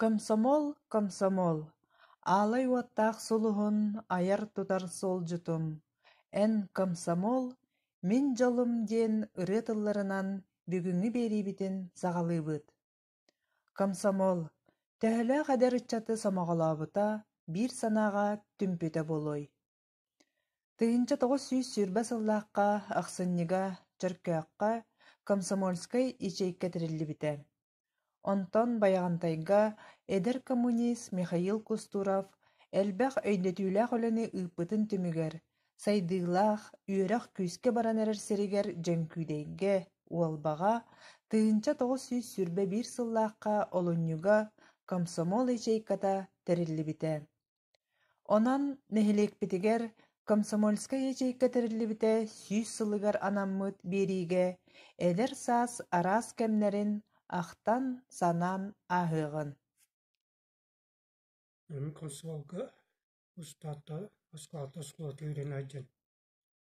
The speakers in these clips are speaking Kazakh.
Комсомол, комсомол. Аалай уаттаах сулуһун аяр тутар солдьутум. Эн комсомол, мин дьолум диэн ырыатылларынан бүгүҥҥү биэриибитин саҕалыыбыт. Комсомол, төһөлөөх эдэр ыччаты самаҕалаабыта, биир санааҕа түмпүтэ буолуой. Тыһынча тоҕус сүүс сүүрбэ сыллаахха ахсынньыга, чөркөөххө комсомольскай ячейка тэриллибитэ. Онтон байаҕантайга эдэр коммунист Михаил Кустуров элбэх өйдөтүүлээх үлэни ыыппытын түмүгэр, сайдыылаах, үөрэх күүскэ баран эрэр сиригэр дьөҥкүүдэйгэ, уолбаҕа тыһынча тоҕус сүүс сүүрбэ биир сыллаахха олунньуга комсомол ячейката тэриллибитэ. Онон нэһилиэкпитигэр комсомольскай ячейка тэриллибитэ сүүс сылыгар анаммыт биэриигэ эдэр саас араас кэмнэрин ахтан санаан ааһыаҕын. Konsolga ustata askalta skolta ürenäjän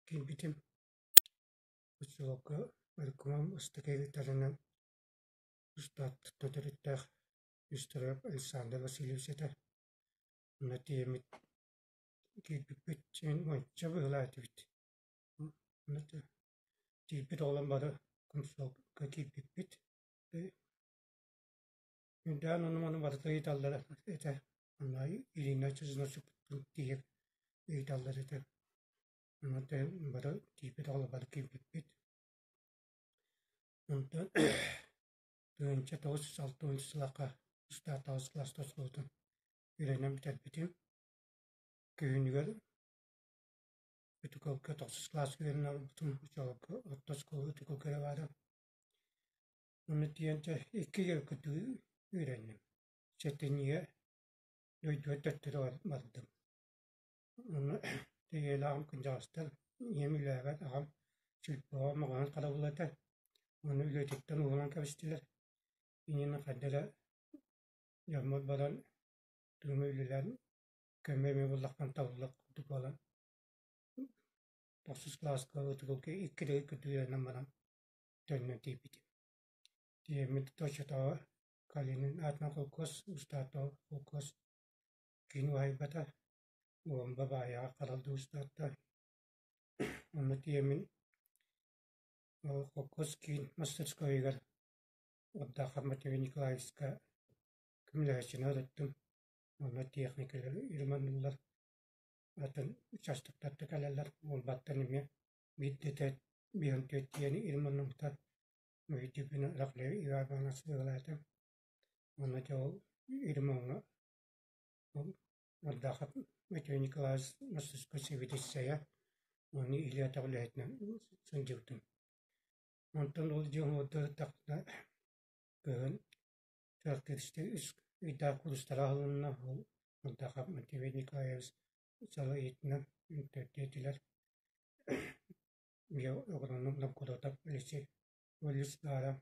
kilbitim konsolga welkomam ustakevitärinen ustat töterittär ystävä Alexander Vasiljevseta natiemit kilbipit sen moitsa väläätivit nat kilbit olamada konsolga kilbipit Yndään on oman vartoi tällä että Anna ilinäisessä supputia ei tällä että Anna te varo tiipit olla varkipit Mutta työntä tos saltuin slaka sta taas lastos luotan yleinen pitää pitin kyynigä Pitukau tos klaskirna tum jokka ottos koulutuko kervada Anna tientä ikkiä kutu yleinen Seteniä Joiduetettä varten. Teillä on kunjastel yemiläävät aham silppoa magaan kalavulata. On ylötettä nuolan kävistillä. Inen kaddella jammot badan tuumyylilän kömmemme vullakkan tavullak tupalan. Tossus klaaska utukoke ikkide kutuja namaran tönnön tiipiti. Tiemmit tosjatawa kalinin aatna kokos ustaato kokos Kinuaibata Wambabaya Kaladustata on the Tiemin Kokoskin Masterskoigar what the Hamativinikaiska Kumulation Adatum on the technical Irmanullar at an just a tactical all buttonimia with the beyond Tiani Irmanumta with Jupina Ravle Iravanas Vilata on the Joe Irmona. Waddahat Nicholas Masters Passivitissaya on Ilia Tavletna Sanjutum. Anton Uljon water takna Gun Turkish Itakulstaralna Waddahat Mativinikayas Salaitna Intertitular Mio Ogranum Nakurota Lisi Ulis Dara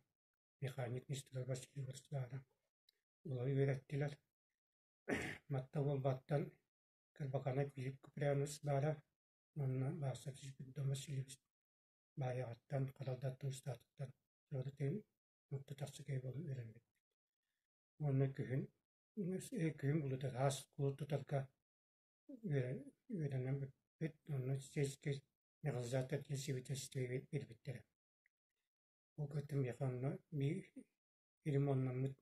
Mechanic Mr. Vasilivers Dara Uliveratilar Mattavol battan kalbakana pilip kuprianus dara manna basapsis biddomasilis bayattan kaladattu stattan jorten mutta taksakevol elämät onna kyhyn kyhyn bulutat has kultutarka yödänäm bit onna seske nerzatat yesivitästüvi bilbittere okotum yakanna mi ilmonnamut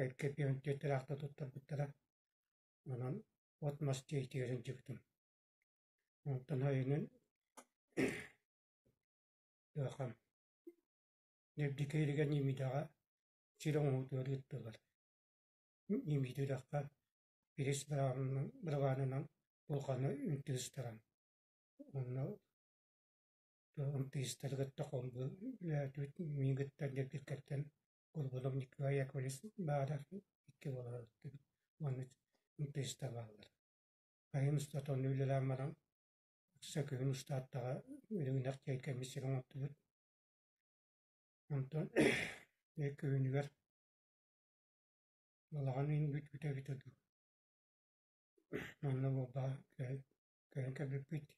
erkepion tetrahta tuttarbuttara Anan otmasti ihtiyacın çıktım. Ondan hayının Dağım. Nebdikeyligen yemidağa Çilon hutuyor gittiler. Yemidi dağa Biris bıravanından Volkanı üntüstaran. Onu üntüstargıtta kombu Latüt mingitten depdikketten Kurbanım nikaya kolis Bağda iki olarak Onu Üntüstavallar. Ayın ustaton ülelamaran Sakın ustattağa ürünler kekemisirin oturup Ondan köyünüver Allah'ın büte bitirdi. Onunla baba köyün kabipit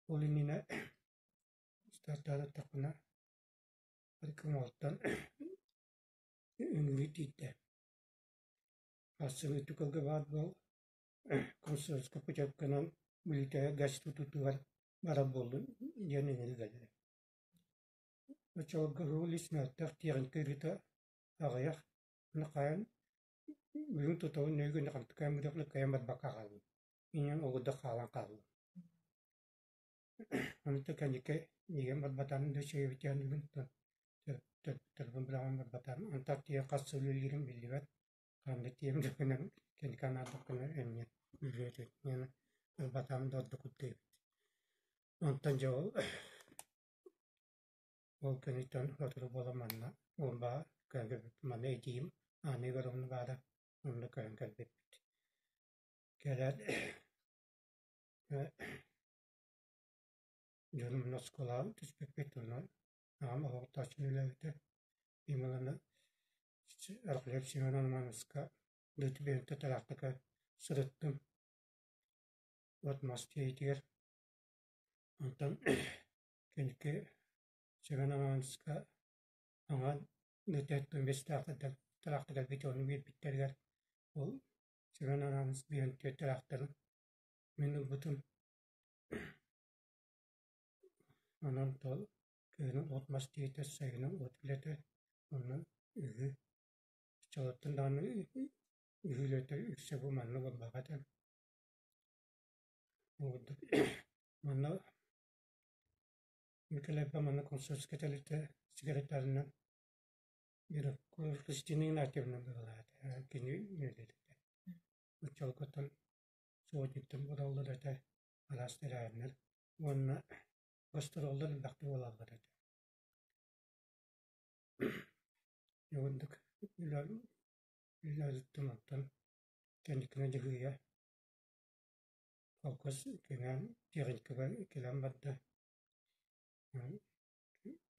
Olinine ustattağa takına Arkamazdan ünlü ditte Aslında tukalga var bu konsolosluğu kapacakkanan militaya gaz tututular bara bolun yanını geldi. Çok rulis na taktiğin kirita ağayak nakayan bugün tutağın neyge nakal tukayım bıraklı kayamat bakakalım. İnan oğudda kalan kaldı. Onu da kendike niyem batbatan da şey bitiyan bugün telefon bırakın batbatan Antakya kasılıyırım bildiler. Kandı tiyem dökünen kendi kanatıkını emniyet ücreti yani batbatan da dokuttu. Ondan jauh Volcaniton rotary bolamanna omba kanga mana ejim ane garon bada onda kanga bit kerat jonum no skola tispektuna am o tachunilete imalana refleksiyona manaska dutbente taraktaka sırıttım what must yeter ondan kendike sevana manaska ama nötettum bestakta taraktaka bitonu bir bitterler o sevana manaska bir taraktaka minul butun anan tol köyünün ot mastiyete sayının ot bilete onun ühü çalıttın danı ühülete üsse bu manlı bakatan oldu manlı mükellefе manlı konsolos ketelite sigaretlerinin bir Kristinin aktivinin böyle kini nödedi bu çalıktan soğuduktan bu da da alastıranlar onun gastrolden baktı olanlar yoğunduk ilerlettim ondan kendine de hıya fokus dengan tirin kelam badda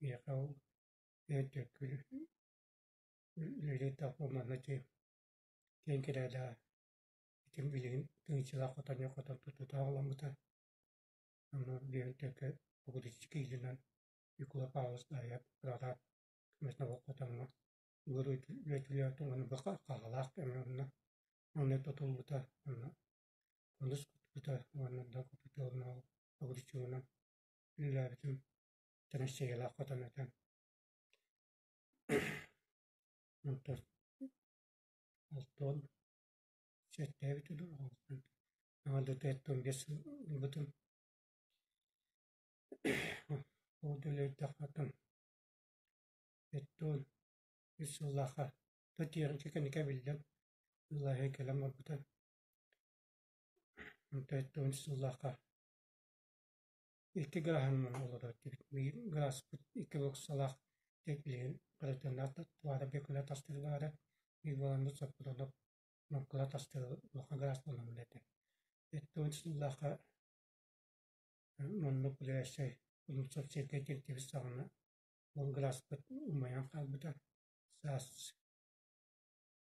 yakaw yetekül lele tapo manati ken kirada itim bilin tınçıla kotan tutu tağlamuta ama bir teke pokudiciki ilan yukula paus dayap rada mesna kotanma guru letliya tungan baka kalak emna onne totuluta anna kondus kututa wanna da kututa pokudicuna ilartum tanışıyla kotanatan Ondan altın çekti bir olsun. Aldı tettum besin bütün o dile tafatın ettul bisullaha tatirin kekenika bildim. Allahi kelam bütün tettum bisullaha iki grahan man olur bir gras iki voksalah tekliğin karatanata tuara bekula tastirvara bir balandı sapırılıp nokla tastir loka gras bulanılete tettum bisullaha manno pulese unsur şirketin tibisana Monglaspat umayan kalbita sas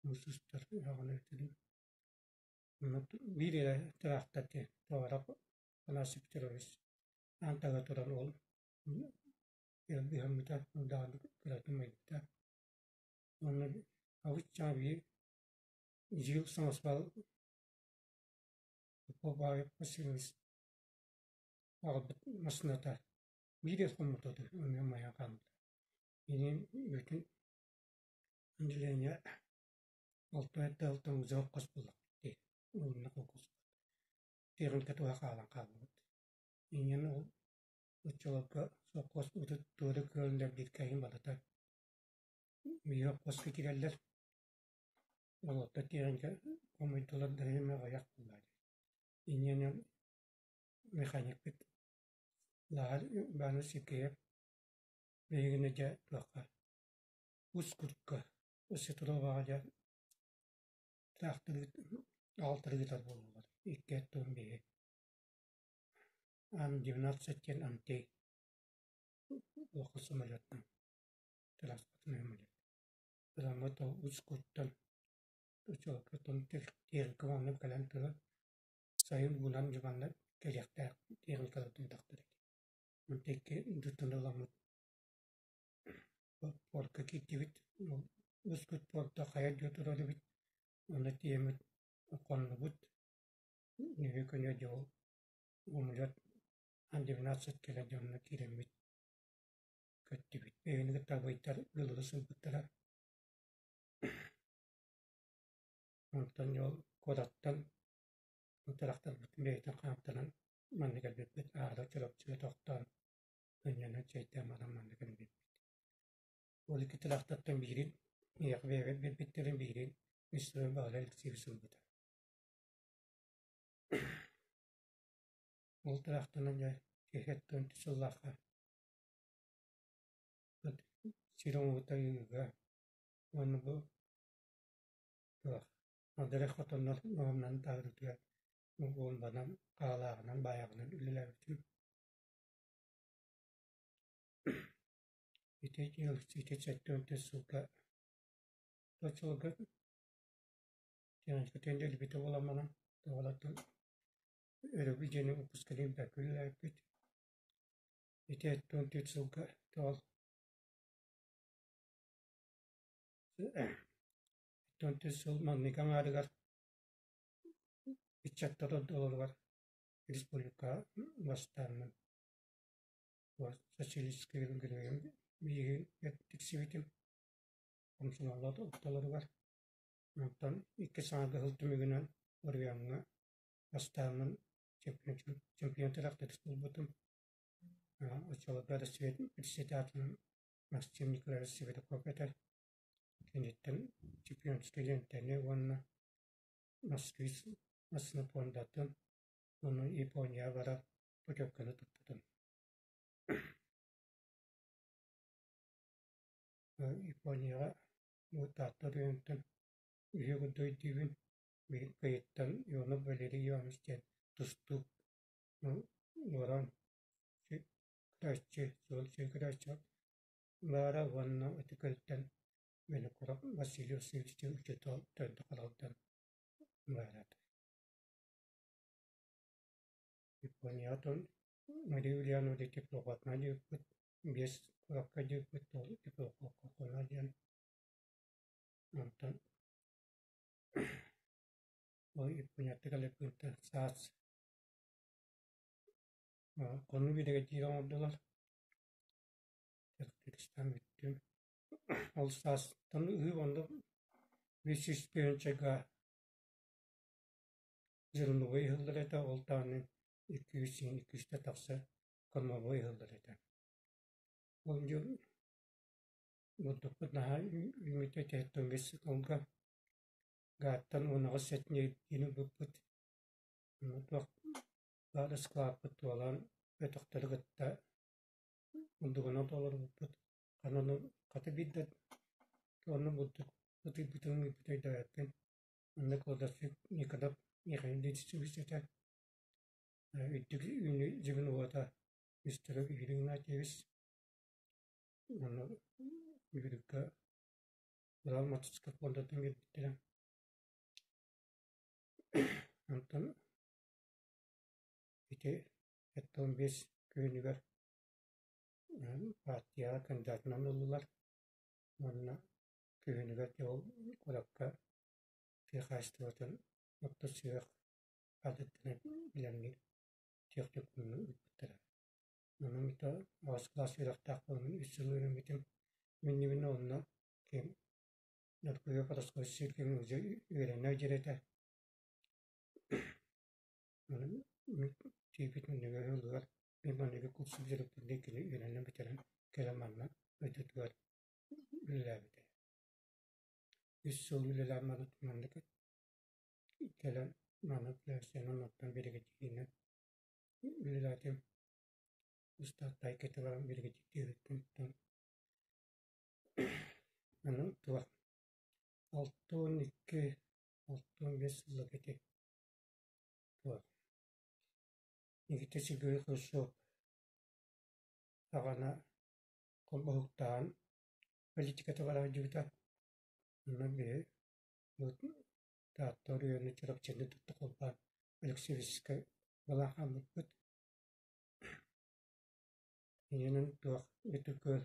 musustar yağınetini bir yere traktati doğrap nasip terörist antaga turan ol bir hamita dağlı kıratmaydı onu avuçça bir yıl sanatbal popaya pasimiz ağabey masnata bir yıl komutodu onu maya kaldı yine bütün öncelerine altın uzak kosbulak diye onu kokus tirin ketua kalan kaldı ingin o çolaka sokos utu tuğda kölünde bir kayın balata miyo kos fikirler o da tirin ke komentolar derime ayak kullandı ingin mekanik bit lahal banu sikeye beygine de tuaka uskurka usetro vaja traktör altır gitar bulurlar İkke tombe an divnat setken ante wakasama jatna transport memali Ramata uskurtan uçak ton ter kawan kalan tera sayın bulan jabanlar kelekta ter kalan takdir Manteke dutunda lamut porka kitivit uskut porta kaya diotoro debit Onu diyemit konulubut nühü könye jol umulat andivinatsat kele jonuna kiremit köttübit. Beyni gıtta baytar yıldızı sılbıttara. Ondan yol kodattan taraftan bütün beytan kanaptanan mandigal bit ağda çırapçılı toktan önyana çeytem adam mandigal bit. Ol iki taraftan birin yak ve bitlerin birin üstüne bağlı sivsil bit. Ol taraftan ya kehetten tüsüllaka siron utayıga onu bu tuak. Adere xotonlar mamnan tağrıtıya olmadan ağlağından bayağının ülüler için ite yıl ite çektön tüsülka toçulga yani kötendeli bite olamana doğalatın öyle bir jeni upuskalin baküller bit ite ettön tüsülka doğal ettön tüsül mannikan ağrıgar içattada dolar Respublika Başkanı var. Sosyalist görevim bir yetiştiğim komşularla da ortaları var. Ondan iki sene hıltımı günen oraya Başkanın şampiyon tarafta tutulmadım. Açılı da sürekli bir sedatın mahkemlikleri sürekli kopyatar. Kendinden şampiyon tutulan tane onun masküs masını pondatın onu iponya vara tutuklanı tuttum. Iponya bu tatlı yöntem üye doyduğun bir kayıttan yonu böyle yoğunlaşken tutup oran kıraççı Lara vanna etikalten beni kurak Vasilyo Sivçi uçutu döndü kalaldan Lara. Iponiyaton Mariuliano de Tiplopatna juput bies kurakka juput tol Tiplopatna jan nonton o iponiyatikale punta saas konu bir de jiran oldular. Türkistan bittim. Ol saas tonu ıı onda Visis Piyonçega Zilnuvi hıldıreta oltanın 200'te taksa Kalmavoy hıldıreta. Onca buddukut daha ümite tehtun besi olga gatan ona setni yeni buput mutlak daha da sklapıt olan ve taktarı gıtta unduğuna dolar buput kanonu katı biddet onu budduk bütün ipitay dayatken anlık odası yıkadap yıkayın dedisi üstete üddük ünlü cibin ovada üstüre yürüyün ceviz onu yürükka Ural matışka pondatın gittiren Anton ite etton beş köyünüger partiya kandidatından oldular. Onunla köyünüger yol kulakka tiyakaştıratan nokta siyah adetine bilenli tiyaklık bunu ütpüttüler. Onun ita ağız klas yıraktak onun üstünlüğünün bitim minni onunla kim Natkuya Pataskoy Sirkin Uzi Ürenler Cerete onun tiyipit minniger yoldular. Bir manniger kursu bizirliklerinde kili ürenler bitiren kelemanla ödütüler ülüler biter. Üst sol ülüler manat mandık kelen manat versiyonun noktan biri geçtiğine ülülerden Ustad Tayketi var biri geçtiği onun tuva 6-12 6-15 yıllık eti tuva. İngilizce göğü kuşu ağana kombohuktan politikatı var acıda onun biri bu dağıtları yönü çırap çende tuttu kolpan Alexievsk'e bala hamut bud yenen tuva etukör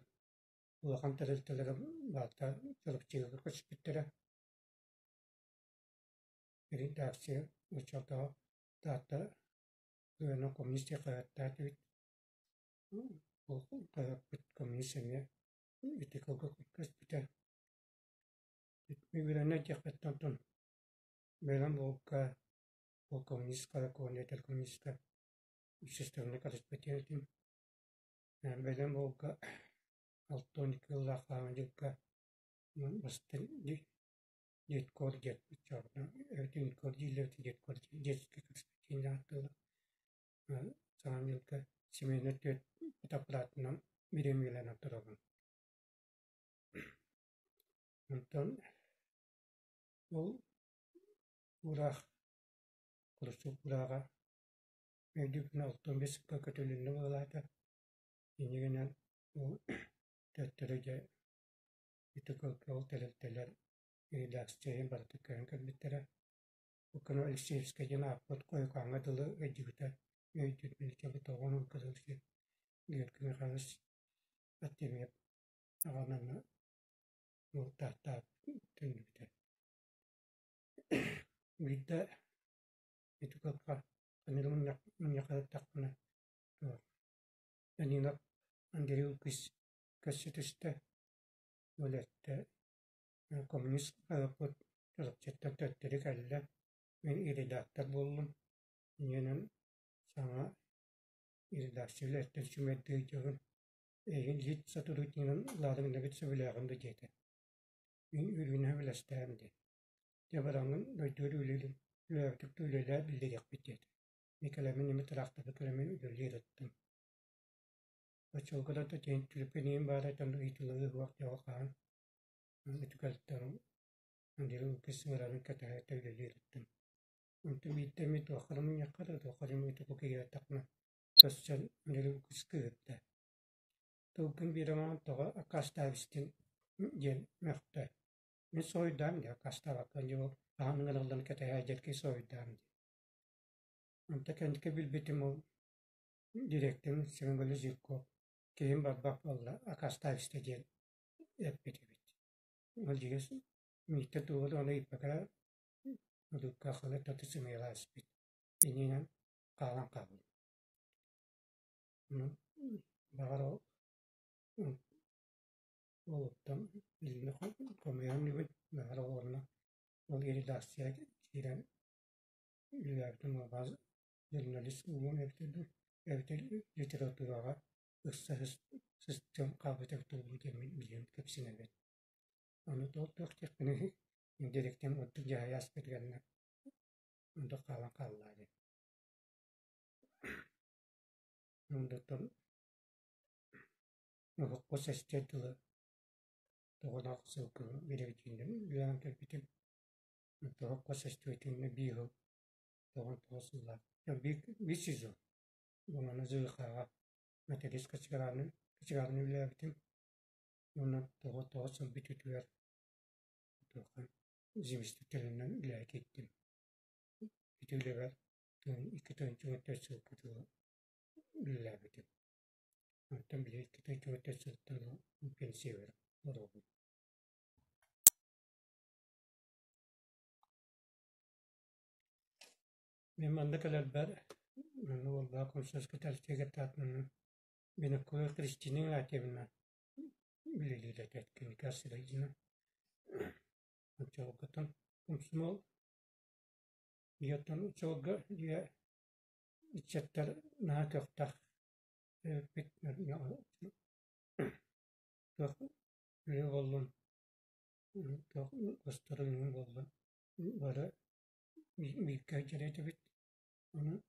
ulağan tereltelere bağta çırap çığırı kaçıp bittere редакция учета дата на комиссия хаятта бұл комиссияне итекалга каспита миграна тяхтантон белан болка бұл комиссия координатор комиссия системный каспитетин белан болка алтоникла ханжика бастен дет кордет чарна этин кордилер дет кордет детский каспитин самилка семейный тет потаплатна миремилена тураган онтон ол урах курсу урага медипна алтомбес какатулинна балата инегенен ол теттереге итекал телектелер редакциян бартыккан кабиттера укана алексеевская жана апот кой каңадылы эдибита өйдүт милчеби тогонун кызылшы геркин халыс аттемеп аганана муртахта түнүктө видда итукалка канилмун якаттакна анина андерил кис кассетисте олетте коммунист апот жолчетта төттери калла мен редактор болдум менен саңа редакциялар төшүмөддөй жогун эгин жит сатурутинин ладыгында бит сөбүлөгүндө жете мен үрүнө билестемди жабараңын дойдур үлелим үлөктүк үлелер билдирек битет мекелемен эми трактор келемен үлелер ыттым очолгода да тен түлүпенин бара тонду итылыгы вакт жокан үтүкалттарын андеру кесмераны катая үлелер ыттым онту биттеми тохармын якара тохармын итукуге такна социал андеру кыскыгытта тоукун бираман тога акаставистин жен мөхтө мен сойдам я кастабакан жо аныгылдан катая жерке сойдам онта кентке билбетим ол директим сеңгөлө жирко кийин барбак болла акастависте жен эппетибит ол жигес митте тугуду аны иппакара удукка хылы татысымыйласпит ининен калан кабыл багаро олуттан илине комуяныбыт багаро орна ол редакция кирен үлгәртен баз журналист угун эвтел литературага ысса систем кабытып турду демен билем кепсинебет аны толтук текни директен отту жаяс бергенне онда калан каллады ондотон ногокко сестетилы тогонак сылкы берегитинден үлгән кепитим тогокко сестетинне бийыл тогон тосулла бисизо бунаны зыйхага материс качыгараны үлгәбитим уну тогосыл битүтүер тохан зимистиктеринен үлгә кеттим битүлебер iki tönçüğütte sılkıtığı үлгәбитим онтон били iki tönçüğütte sılkıtığı пенсия берип олорбун мен манда каларбар аны олба консульска талчеге татмын бени кое кристинин атебина билелиле теткин касырайжына очолготон комсомол Yatan çoğu diye içetler naköftah bitmer ya çok ne olun çok gösterilmiş oldu böyle bir kere bit onu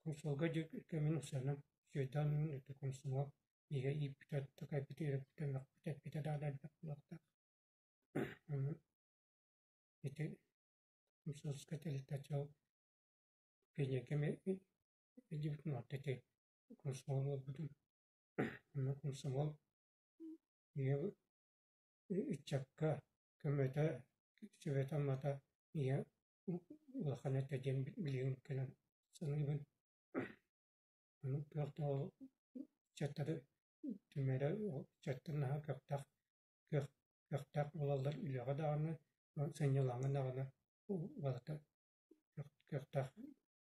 konsolga kemin usanım şeytanın öte konsuma diye iptal takipte iptal daha nokta onu işte Mususka telitacho pinya keme ejibut notete konsumol budum ama konsumol ye içakka kemete çeveta mata ye ulhanete jem bilin kenan sanıbın onu pörto çatları tümere o çatırına kaptak kaptak olallar ilaga dağını senyalangan dağını Балата köktah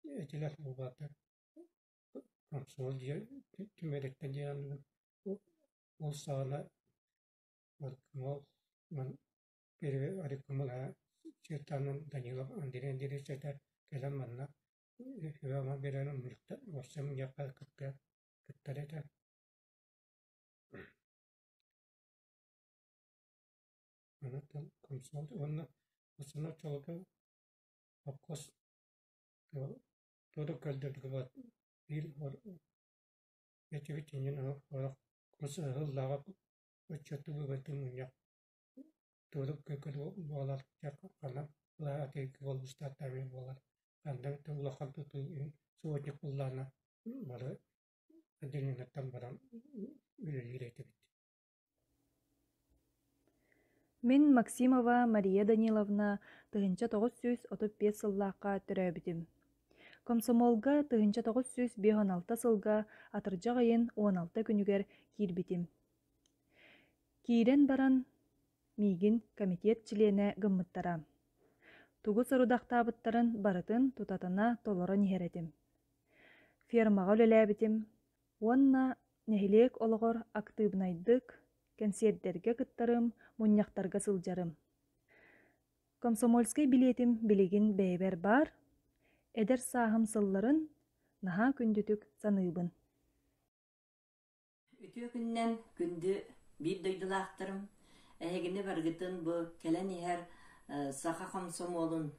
etiler bu balata komsomol diye tümedekten diyen ol sağla balkımol man beri arıkımol ha çırtanın Danilov Andire dire çeter gelen manna hüvama berenin mülkte varsam yapar kıttar eder. Anatan komsomol onunla aslında çoluk hapkos todo kaldırdık var bir geçici yine olarak mesela lava uçtu bu batın ya todo kekado bolar yakana la tek bol usta tabi bolar anda tuğla kaldı tu soğuk kullana bara adını tam baran ürelireti. Мен Максимова Мария Даниловна тыһынча 935 сыллааққа төрөбүтүм. Комсомолга тыһынча 956 сылга атырдьа айын 16 күнүгер киирбитим. Киирен баран миигин комитет члене гыммыттара. Тугу сырудахтаабыттарын барытын тутатына толорон иһэретим. Фермага өлөлээбитим. Уонна нэһилиэк олоҕор актыыбынайдык консьердерге кыттарым, мунньахтарга сылдьарым. Комсомольский билетим билигин бэйбэр бар, эдер сааһым сылларын наһаа күндүтүк саныыбын. Ütüö günnen gündü bir doydulaaqtırım. Ähegini bargıtın bu kelen iher saha komsomolun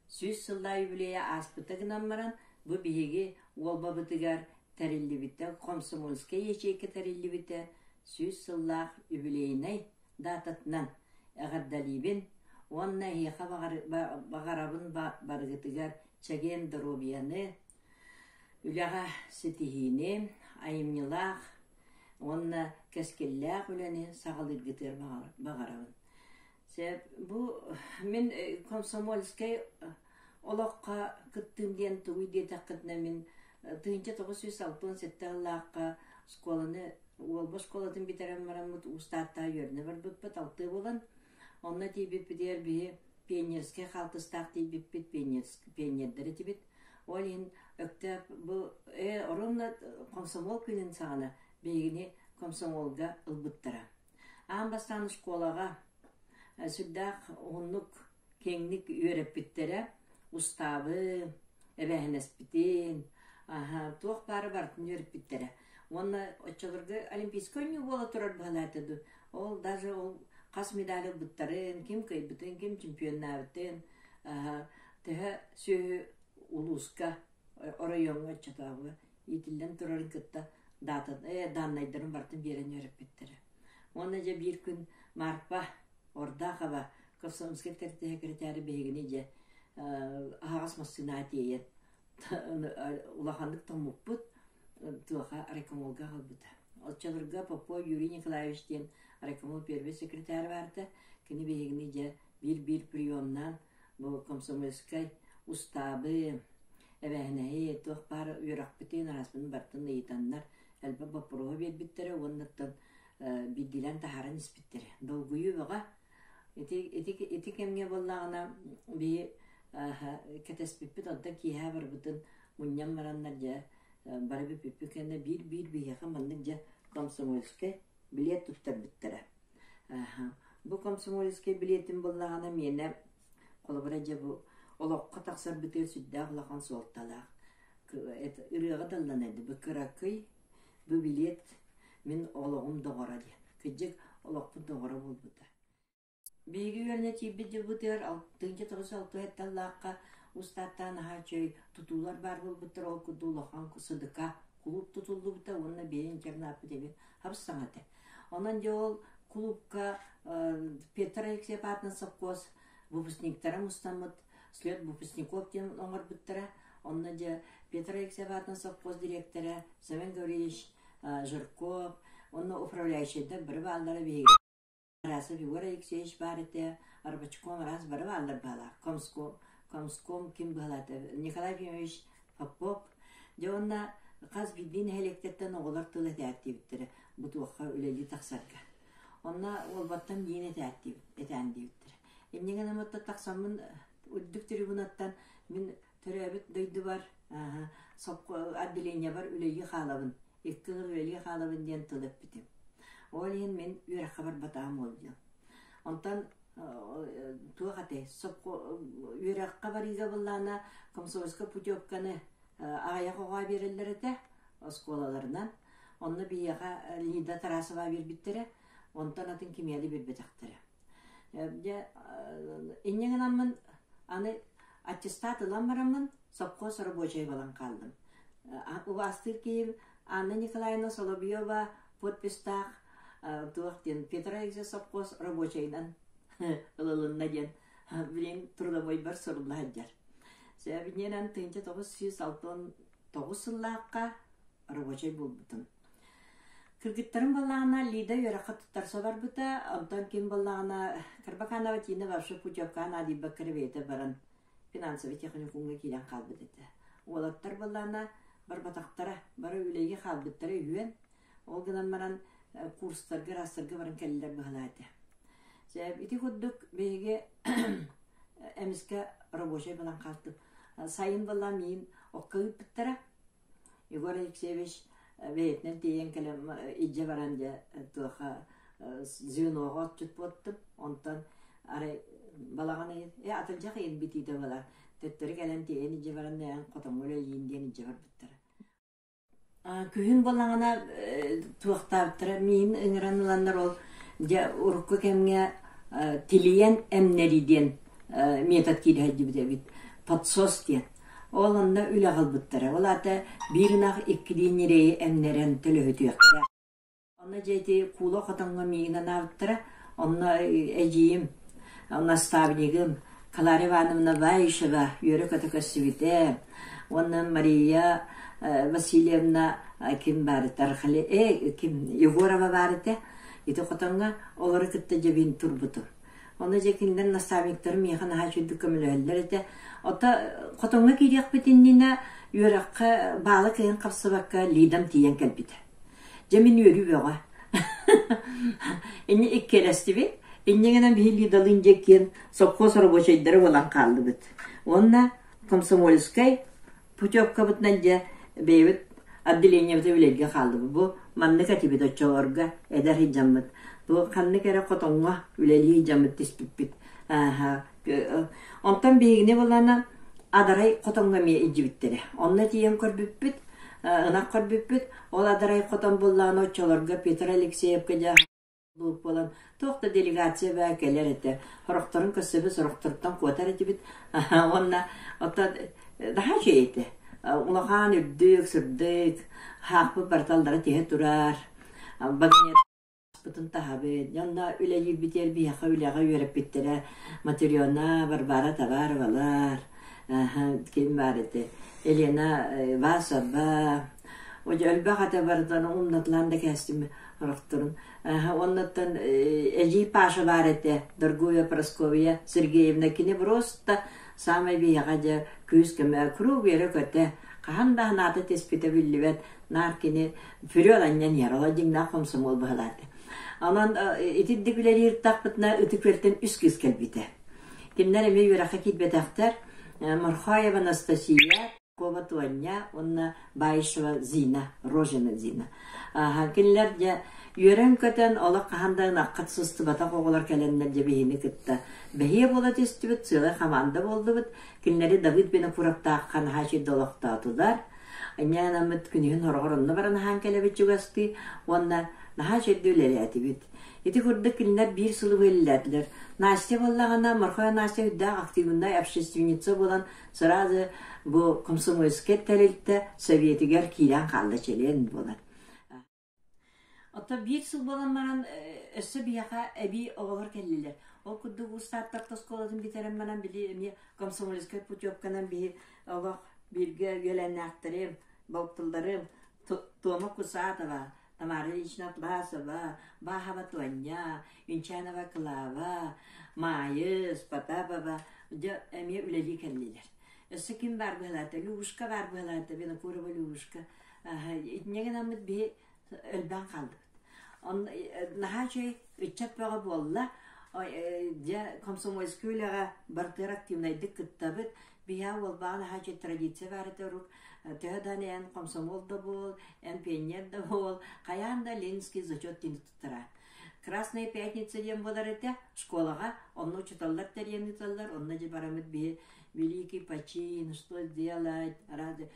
süz sılda yübüleye aspıta gınammaran bu bihigi olba bıtıgar terilli bitte komsomolske yeçeyke terilli bitte süz sıldaaq yübüleyinay datatnan ağaddalibin onna hiha bağarabın bargıtıgar çagem dorobiyanı ülağa sitihini ayımnılaq Онна кескелләк үләне сағылыр гитер бағарабын. Bu мен комсомольский олаққа кыттым ден туй де тақытна мен 1967 жыллаққа школаны олба школадың битерем марамут устатта йөрне бар бит алты болан. Онна тибит бидер би пионерский халтыстақ тибит пионердері тибит. Олин өктәп бу оромна комсомол күнен сағына бейгini комсомолга ылбыттара. Амбастан школага сүддақ онлук кеңник үйреп биттере, уставы, эбәһенеспитин, туох бары бартын үйреп биттере. Онна очолорга олимпийский ойны бола турар балатыды. Ол даже ол қас медали буттарын, ким кайбытын, ким чемпионнабытын, тәһә сүйі улуска орайонга чатабы, итилден турарын кытта даннайдарын бартын берен өріп біттірі. Оны же бір күн марпа, орда қаба, Комсомольский секретары бейгіне же ағас массына атейен. Улахандық томук бұд, туаға райкомолға қалбыды. Отчалырға Попо Юрий Николаевичтен райкомол первый секретары барды. Кені бейгіне же бір приемнан бұл Комсомольский уставы, әбәхінәйі, туақ бар үйрақ бітен араспының бартын ейтанлар әлбі бапыруға бербіттері, оннаттан биддилен тахарын іспіттері. Долгүйі бұға, еті кемге боллағына бей кәтеспіппіт отда кейha бар бұтын мұньян мараннар жа бары біппіппі кәнді бір бейеқа мандық жа Комсомольский билет тұттар біттері. Бұл Комсомольский билетім боллағына мені қолыбыра жа бұл олоққа тақсар бітер сүдді ағылақан солталақ. Үріға далданайды. Бұл кіракөй, бұл билет мен олоғым доғыра ден. Күджік олоқпы доғыра бол бұта. Бейгі өріне тейбіді бұтыр 1996 әтталлаққа ұстаттан аға чөй тұтулар бар бол бұтыр. Ол күдулақан сұдықа клуб тұтулды бұта. Онына бейін кернапы деген хабыстаңаты. Онан де ол клубқа Петра Ексепатны сапқоз выпускниктарым ұстамыд. След выпускников тем оңыр бұттыра. Онна же Петра Ексепатны совхоз директора Семен Гаврилович Жирков, онна управляющийді бір балдары бейгі. Арасы Фигура Алексеевич бар еті, Арбачком раз бір балдар бала. Комском ким балаты? Николай Фимович Попов. Же онна қаз бидбейін хелектеттен оғылар тылы тәтті біттірі. Бұт уаққа өлелі тақсарға. Онна ол баттан дейін етәнді біттірі. Емнеген аматта тақсамын Үддік трибунаттан мен төрәбіт дөйді бар, отделение бар үлейі қалабын. 2 жыл үлейі қалабын ден тылып бітім. Ол ең мен үйраққа бар батағым олды. Онтан туақаты, үйраққа бар иға боллана Комсомольска путевканы ағаяқ оға берілдер еті осколаларынан. Онны бияға Лида Тарасова бербіттері, онтан атын кемелі бербетақтары. Иннеген аммын аны аттестат ылан барамын, совхоз рабочий балан қалдым. Астыр кейіп Анна Николаевна Соловьева подпистақ туақтен Петра Экзе совхоз рабочийдан ылылынна ден. Білен трудовой бар сұрылы хаджар. Сәбінен 1969 сыллаққа рабочий бол бұтын. Кыргыттарын баллағына Лида үйраққа тұттарса бар бұта, онтан кем баллағына Карбаканова тиіне варшы путевканы адибі кірбеті баран финансовый техникумға келен қалбыт еті. Олаттар баллағына бар батақтара, бар үлейге қалбыттары үйен, ол гынан баран курстарға, растарға баран кәлілер бұғылайды. Ити құддық бейге әміске рабочий балан қалды. Сайын балла мейін оққа үппіттара, Егор Алексеевич бейтнен тейен кәлем иджа баранды туаха звеноға отчет боттым. Онтан арай балағаны атылжақ ең бітейді бала. Төттері кәлем тейен иджа баранды ән қотам өлі ейінден иджа бар біттірі. Күйін балағына туақтабыттыры мейін үңіран ұландар ол ұрыққы кәмге тилиен әмнериден метод кейді әді біде біт. Подсос ден. Ол онда үлі қалбыттыры. Ол аты бірінақ еккіден нерейі әмнерен тілі өтіяқта. Онда жәйті кулы қотанға мейінен авыттыры. Онда әжейім, онда ставнигім, Калар Ивановна Вайшева, үйері көтікі онда Мария Васильевна кім барыты, Егорова барыты. Ити қотанға олары күтті жабин тұрбыты. Оны жекінден наставниктары мейхан хачуды көмілі әлдер. Ота қотонға кейдек бітініне үйраққа балы күйін қапсыбаққа лидам тиен кәлбіді. Жамин үйрі бөға. Әне еккересті бе, әнегенен бей лидалын жеккен совхоз рабочайдары болан қалды біт. Онна Комсомольскай путевка бұтынан жа бейбіт отделение біті білелге қалды бұл. Бұл манны кәтебет отчаларға әдір хиджамыд. Бұл қанны кәрі қотонға үлелі хиджамыд теспіппет. Онтан бейгіне боланы адарай қотонға ме иджібіттері. Онна тиен көрбіппет, ынақ көрбіппет. Ол адарай қотон боллағын отчаларға Петр Алексеевка жа болып болан. Тоқты делегация бә кәлер әті. Хорықтарын көсібі сұрықтырыптан қуатар әті біт. Онна daha şeydi. Улахан үрдік, сүрдік, хақпы барталдары тегі тұрар. Багинет бұтын тағабет. Yanında үләйі бітер бияқа үләға өріп біттері. Материона барбара табар балар. Kim var edi? Elena Vasaba. Oca ölbaq ata bardan umnatlarında kəstim rıxtırın. Ondan Eci Paşa var edi. Dorgoya Praskovya Sergeyevna kine просто самая бияға күскіме күру бері көті. Қағанда наты теспеті білівет наркіне фүреланнен ярала деңна Комсомол бағалады. Онан етідді білер ерттақ бұтына үтік верттен үскіз кәлбеті. Кемнер әме өраққа кетбетақтар Мархаева Анастасия, Коватуанья, онна Байшева Зина, Рожина Зина. Кенлер де Юрен көтен олақ қағандағын аққат сұсты бата қоғылар кәлендер де бейіні күтті. Бәйе болады үсті бүт, сылы қаманда болды бүт. Кенлері Давид бені құрапта аққан хашид олақта атудар. Әнен әміт күнігін орғырынны баран хан кәлебет жүгасты, онна хашидді өлері әті бүт. Еті күрді кенлер бір сылы бөлілдәділер. Настя боллағана, Мархая Настя үдді активында общественница болан, сразу бұл Комсомольская тәрелтті советігер кейлен қалды челен болан. Ота bir сыл болан маран өссі бияға әбей оғалар кәлілер. Ол күдді ұстаттар тосколадың бітерім маран білі Комсомольская путевканан бір оғақ бірге өләнне ақтырым, балықтылдарым, Тома Кусатова, Тамара Ичнатласова, Бахава Туаня, Юнчанова Клава, Майыс, Потапова, әме үләлі кәлілер. Өссі кім бар бұғылаты, Люшка бар бұғылаты, бені көрі Люшка. Итнеген амыд бе өлбән қалды. Наха şey ütçep bağı bolla, Я комсомольская бартер активнайдык кыттабыт, бия ол бағана хачы традиция бәрі рук, тәдан ән комсомол да бол, ән пионер да бол, қаянда ленинский зачет тені тұттыра. Красная пятница дем болар әте, школаға, онны учиталдар тәрені талдар, онны же барамыд бе великий почин, что сделать, ради.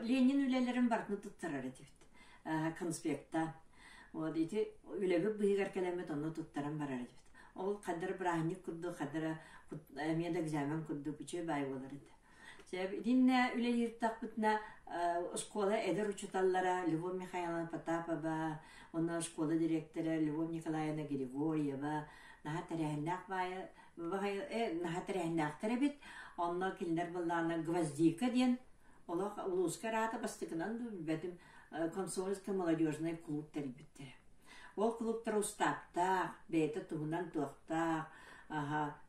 Ленин үлелерін бартны тұттырар әте, конспекта. Вот эти үлебі бұйығар кәлемет онны тұттаран барар әте. Ол қадыр бірағынық күрді, қадыр әмеда экзамен күрді күче бай болар еді. Динне үле ертақ бұтына школа әдір учеталлара Любовь Михайловна Потапова, оны школа директоры Любовь Николаевна Григорьева, наға тәрәхіндақ тәрәбет, онна келіндер болдағына Гвоздика ден, олақ ұлысқа раты бастықынан бәтім комсомольский молодежный клуб тәрбеттері. Ол клубтар устаптақ, бәйті туғынан туақтақ,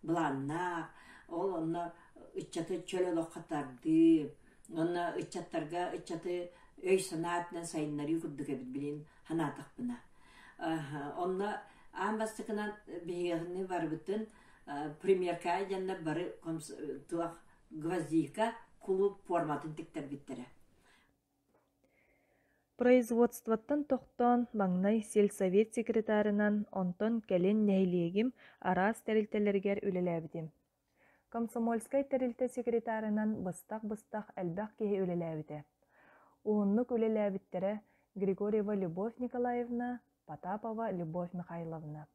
бұланнақ, ол онна үтчаты чөлі лоққатарды, онна үтчаттарға үтчаты өй санатынан сайынлары күрдік әбіт білін ханатық бұна. Онна аң бастықынан бейгіні бар бұтын премьерка жанна бары туақ Гвоздика клуб форматын тіктер біттері. Производствоттан тоқтон маңнай сельсовет секретарынан онтон кәлен нәйлегім арас тәрілтелергер үлеләбідім. Комсомольскай тәрілті секретарынан быстақ әлбәқ кеге үлеләбіді. Уыннық үлеләбіттері Григорьева Любовь Николаевна, Потапова Любовь Михайловна.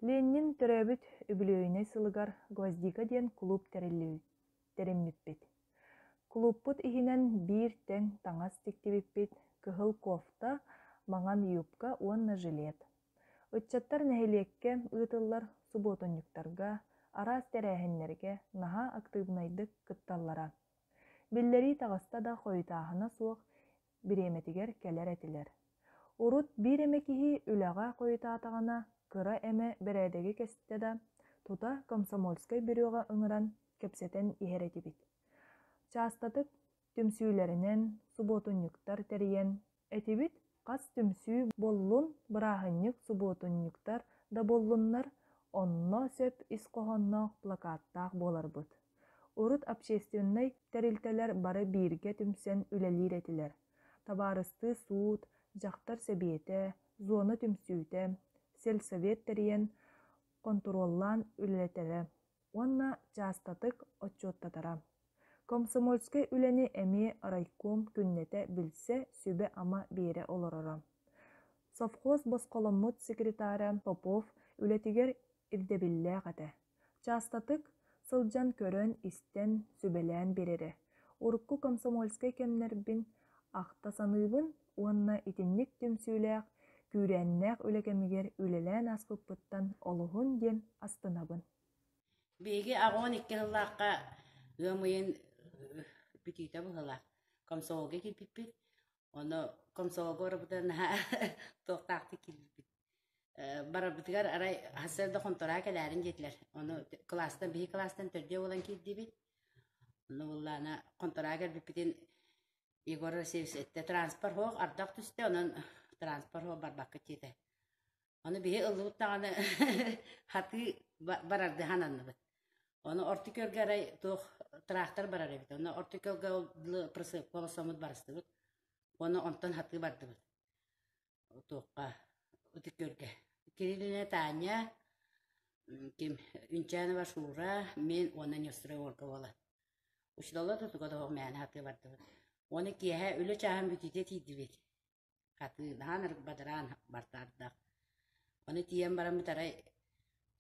Ленин түрәбіт үбілөйіне сылығар Гвоздика ден клуб тәрімміппет. Клубпут ихинен бир тең таңас тектебіппет, кыхыл кофта, маңан юбка, уанна жилет. Үтчаттар нәхилекке ұйтылар субботонюктарға, арас тәрәхінлерге, наха активнайдык кытталлара. Биллери тағаста да қойытағына суық биреметигер кәлер әтілер. Урут бир эмекихи үлаға қойытағына кыра әмі бәрәдегі кәсітті да, тута комсомольскай бюроға ыңыран кепсетен ихеретибит. Частатык түмсүйлерінен субботунюктар тәріен, әтебит қас түмсүй боллун бұрағынюк субботунюктар да боллуннар онно сөп исқоғынно плакаттақ болар бұд. Урут общественный тәрілтелер бары бирге түмсен үлелер етілер. Табарысты суд, жақтар сөбеті, зоны түмсүйті, сельсовет тәріен контроллан үлелетері. Онна частатык отчеттатара. Комсомольскай үләне әме райком күннете білсе сөбе ама бере оларара. Совхоз босқоломмут секретары Попов үлетігер ирдебілле қаты. Частатык сылжан көрін истен сөбелән берері. Урукку комсомольскай кемнербін ақтасаныбын уанна итинник түмсүйләк күрәннәк үләкемігер үлелән аспыппыттан олуғын ден астынабын. Беге ағуан иккеллаққа өмейін бүтейті бұғылақ. Комсолға келбіппет. Оны комсолға орабыдан тоқтақты келбіппет. Барабытығар арай хасырда қонтыра кәләрін жетілер. Оны бей кластан түрде olan келдебет. Оны бұллана қонтыра кәлбіппетен Егор Расевич әтті транспорт хоқ, ардақ түсті, оның транспорт хоқ барбаққа теді. Оны бей ұлы бұттағаны хаты барарды хананны бұд. Оны орты көрге арай тоқ трактор барар ебет. Оны орты көрге ұлы прысып қолысамыд барысты бұд. Оны онтан хаты барды бұд. Тоққа ұты көрге. Кириліне Таня, Үнчанова Шура, мен оны нөстірі орғы болы. Ұшылалы тұтыға тоқ мәні хаты барды бұд. Оны кеге өлі чағын бүтейте тейді бет. Хаты нағаныр бадыран бартардақ. Оны тиен барам бұтарай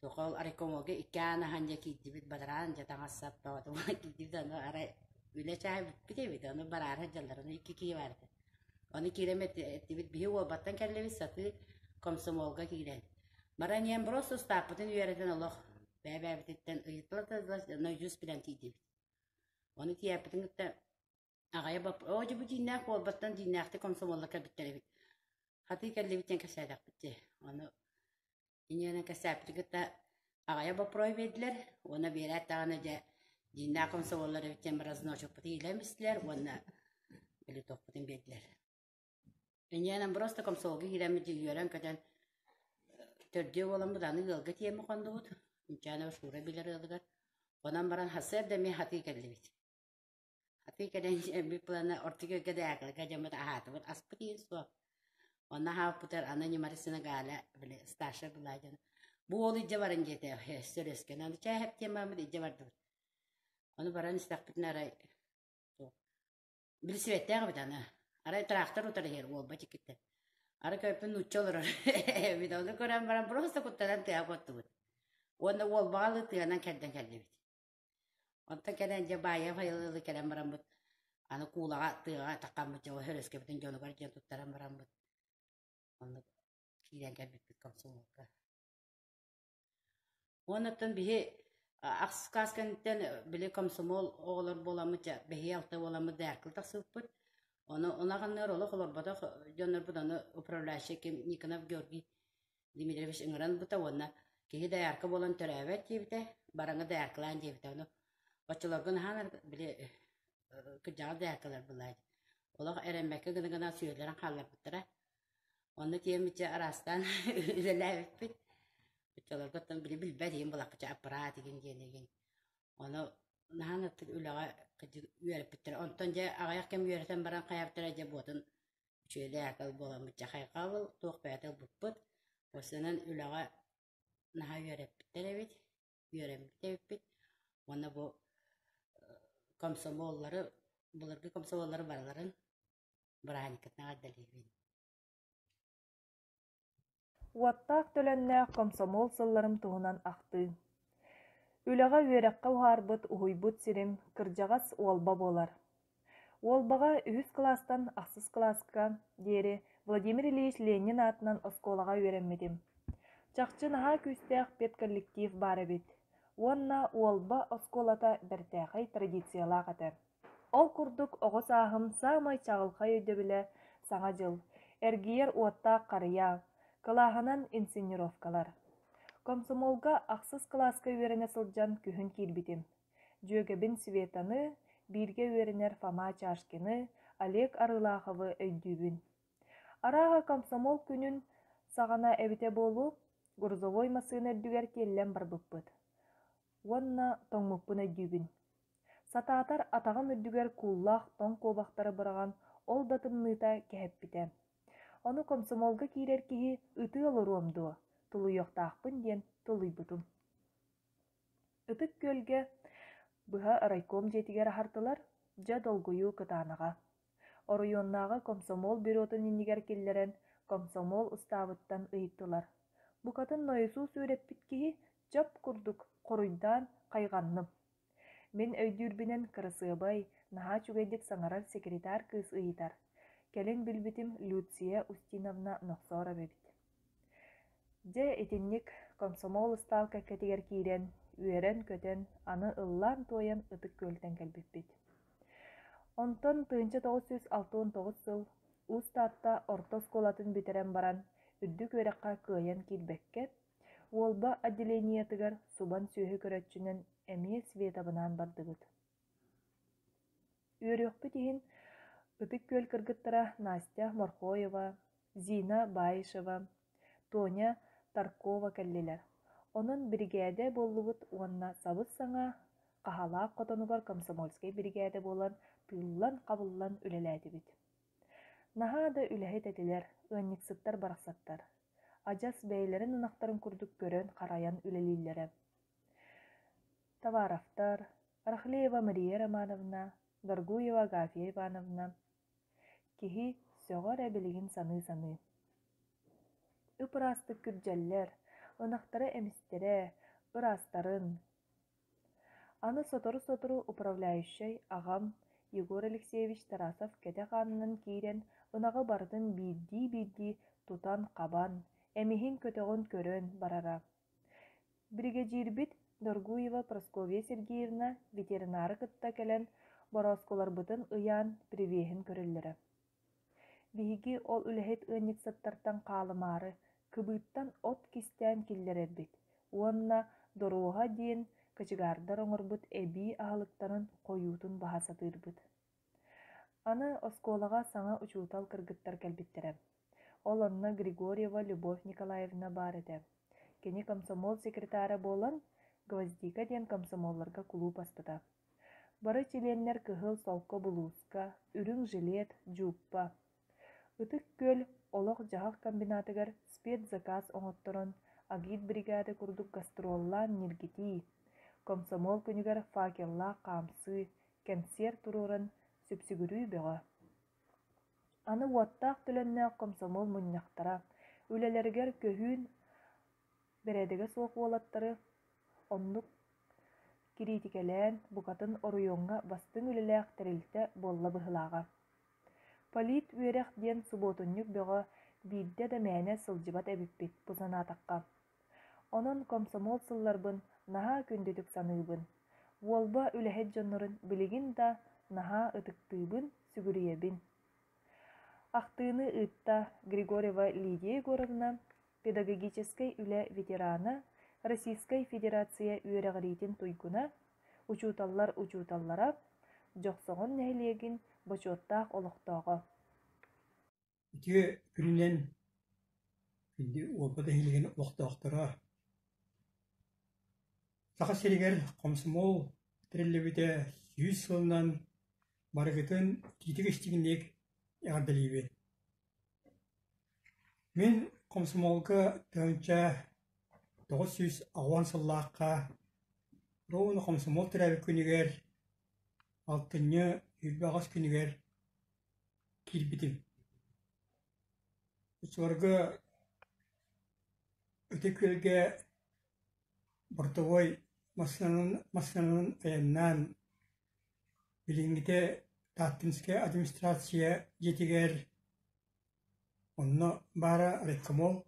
тоқал арекомоге иккана ханжа кейді бет бадыран жатаңассап бағатуға кейді бет. Оны арай өлі чағын бүтейте бет. Оны барары жалдар. Оны икки кей барды. Оны керемет етті бет бейі ол баттан кәрлебет саты комсомолға кейден. Баран ен просто стапытын үйерден олық. Бәбәбітеттен ұйытлы но жүз білен тейді бет. Оны тияпытын үтті ағайы бап, оғы бұл дейінәк ол баттан дейінәқті комсомолға кәбіттері бет. Хаты кәрлебеттен кәсәдақ бітті. Оны иненың кәсәпті күтті ағайы бап рой беділер. Оны бері әттағаны дейінәк комсомоллары беттен біраз ночық бұты елемістілер. Оны білі тоқ бұтын беділер. Иненың просто комсомолға келемеді үйерен көтен Төрдüе olan bu danı yılgı tiyemi kondu bud. Cana şura bilir yılgı. Ondan baran hasır demi hati geldi bit. Hati gelen bir plana ortaya gede akıl gajamı da ahatı bud aspıtı su. Ona ha putar ana numarasına gala bile stajyer bulaycan. Bu oğlu icavarın jete söylesken. Anı çay hep tiyemamı da icavardı. Onu baran istakbitine aray. Birisi vetten bir tane. Aray traktör utar her o bacı gitti. Aray köpün uçu olur. Bir de onu gören baran prosta kuttadan tiya kottu bud. Onda o bağlı tiyanan kedden kelli bit. Onta kedence baya faydalı kelen baran bud. Anı kulağa tiya takamı çawa höreske bitin jonu garjan tuttaran baran bud. Onu kiden kelli bit kapsın olka. Onatın bihi aks kaskanten bile komsomol oğlar bolamıca bihi alta bolamı derkil tasıpıt. Ona kanlar ola kolor bada jonlar budana upravляющий kim Nikonov Georgi Dimitrievich ingran buta ona ki dayarka bolan törevet jibte baranga dayarklan jibte onu açılargan hanar bile kıcağı dayarkalar bulay. Ola erenbeke gına söylerin hallar butra. Onu tiyemice arastan ülelet bit. Açılargan bile bilbediyim bulakça aparat igen genegen. Onu nahana tık ülağa üyerip bitir. Ondan ja ağayak kem üyereten baran kayaptıra ja botun şöyle yakal bolamıca kaykal toq bayatıl buput. Osanan ülağa naha üyerip bitir evet. Üyerip bitir. Ona bu komsomolları bularga komsomolları barların barahanikatna adalibin. Уаттаах төлөннээх комсомол сылларым туһунан ахты. Үлэҕэ үөрэххэ уһаарбыт уһуйбут сирим кырдьаҕас уолба буолар. Уолбаҕа үһүс класстан ахсыс класска диэри Владимир Ильич Ленин атынан осколаҕа үөрэммитим. Чахчы наһаа күүстээх педколлектив бар эбит. Уонна уолба осколата бэртээхэй традициялаах этэ. Ол курдук оҕо сааһым саамай чаҕылхай өйдөбүлэ саҥа дьыл. Эргиер уоттаах харыя. Кылааһанан инсценировкалар. Комсомолга ахсыс класска үөрэне сылдьан күһүн киирбитим. Дьүөгэбин Светаны, биирге үөрэнер Фома Чашкины, Олег Арылааховы өйдүүбүн. Арааһа комсомол күнүн саҕана эбите буолу грузовой массыына өрдүгэр киэллэн барбыппыт. Уонна тоҥмуппун өйдүүбүн. Сатаатар атаҕым өрдүгэр кууллаах тоҥ куобахтары быраган ол да тымныыта кэһэппитэ. Onu komsomolga kiirer kihi ıtı oluruomdu. Tuluyoqtaaqpın diyen tuluybutum. Itık gölge bıha raykom jetiger hartılar ja dolguyu kıtaanaga. Oruyonnaga komsomol bürotun inniger killeren komsomol ustaabıttan ıyıttılar. Bu katın noyusu süreppit kihi jap kurduk koruydan kayganным. Men öydürbinen kırısıbay naha çügeydik sangarar sekretar kız ıyıtar. Келен билбитим Люция Устиновна Нохсора бебит. Же этинник комсомол сталка категер киирен, үерен көтен, аны ыллан тоян ытык көлтен келбиппит. Онтон 1969 сыл Устатта орто сколатын битерен баран, үрдүк өрекка кыйан килбекке, уолба отделениятыгар субан сүйі көрөтчүнен эмие Светабынан бардыгыт. Үөрөкпүт иһин Ытык көл кыргыттара Настя Морхоева, Зина Баишева, Тоня Таркова келлилер. Онун бригade боллубут уонна сабыс саңа кахалаак котонугар комсомольский бригade болан тыыллан кабыллан үлелээдибит. Наха да үлэхет этилер, ыанниксыттар барахсаттар. Ажас бэйлерин ынактарын курдук көрөн караян үлелииллере. Товаровтар, Рахлеева Мария Романовна, Горгуева Агафья Ивановна, киһи сөҕөр эбилигин саны. Ыпырастык күрдьэллэр, ынахтары эмистерэ, ырастарын. Аны сотору управляющий агам Егор Алексеевич Тарасов кете хаанынан киирен ынагы бардын биирдии тутан кабан, эмиһин көтөгөн көрөн барара. Бригадирбит Доргуева Просковья Сергеевна ветеринары кытта келен боросколарбытын ыяан привиэһин көрөллөрө. Биһиги ол үлэһит ыанниксаттартан каалымаары кыбыыттан от кистээн киллерербит. Уонна доруоха диэн кычыгаардар оҥорбут эбии аһылыктарын коюутун баһасатыырбыт. Аны осколага саҥа учуутал кыргыттар келбиттере. Ол онна Григорьева Любовь Николаевна бар этэ. кини комсомол секретары болан Гвоздика ден комсомолларга клуб астыта. Бары чиленнер кыһыл солко булууска, үрүң жилет, жууппа. Ытык көл олох жахак комбинатыгар спецзаказ оңотторон агит бригады курдук гастроллаан ниргити. Комсомол күнүгер факелла камсы, концерт туруран сүпсүгүрүү бөҕө. Аны уаттаах төлөннөөх комсомол муннахтара, үлелергер көһүүн бередеге суох уолаттары оннук киритикелээн букатын оруйоҥҥа бастыҥ үлэлээх тэрилтэ буолла быһылаага. Полит үөрех диэн субботунньук бөҕө биирдэ да мээнэ сылдьыбат эбиппит пусанаатахха. Онон комсомол сылларбын наһаа күндүтүк саныыбын. Уолба үлэһэт дьоннорун билигин да наһаа ытыктыыбын сүгүрүйэбин. Ахтыыны ыытта Григорьева Лидия Егоровна, педагогической үлэ ветерана, Российской Федерация үөрэҕириитин туйгуна, учууталлара, дьохсоҕун нэһилиэгин бочуоттаах олохтоого. Ити күнүнен күнди уолбада хилиген олохтоохтора. Саха серигер комсомол тириллебите 100 сылынан барыгытын титигистигинник ягардалиибит. Мен комсомолга тönчэ 900 агуан сыллаакка роуну комсомол тирәби күнигер алтынны юлбагас күнигер килбитим. Учурга өтекөлге бортовой массанын аяннан билингите Таттинская администрация жетигер онно бара рекомол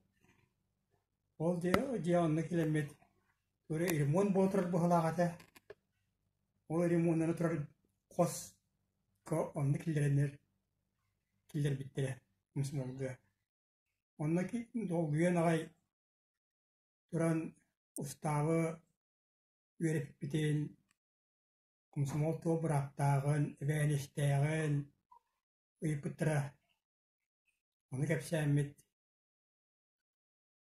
ол де онно килемет туре ремонт ботор бухлагата ол ремонтны турар кос ко онно килдеренер килдер биттере мусмолга онно ки долгуен агай туран уставы вереп битен комсомол тобрактагын венестегын уйпутра оны кепсәмит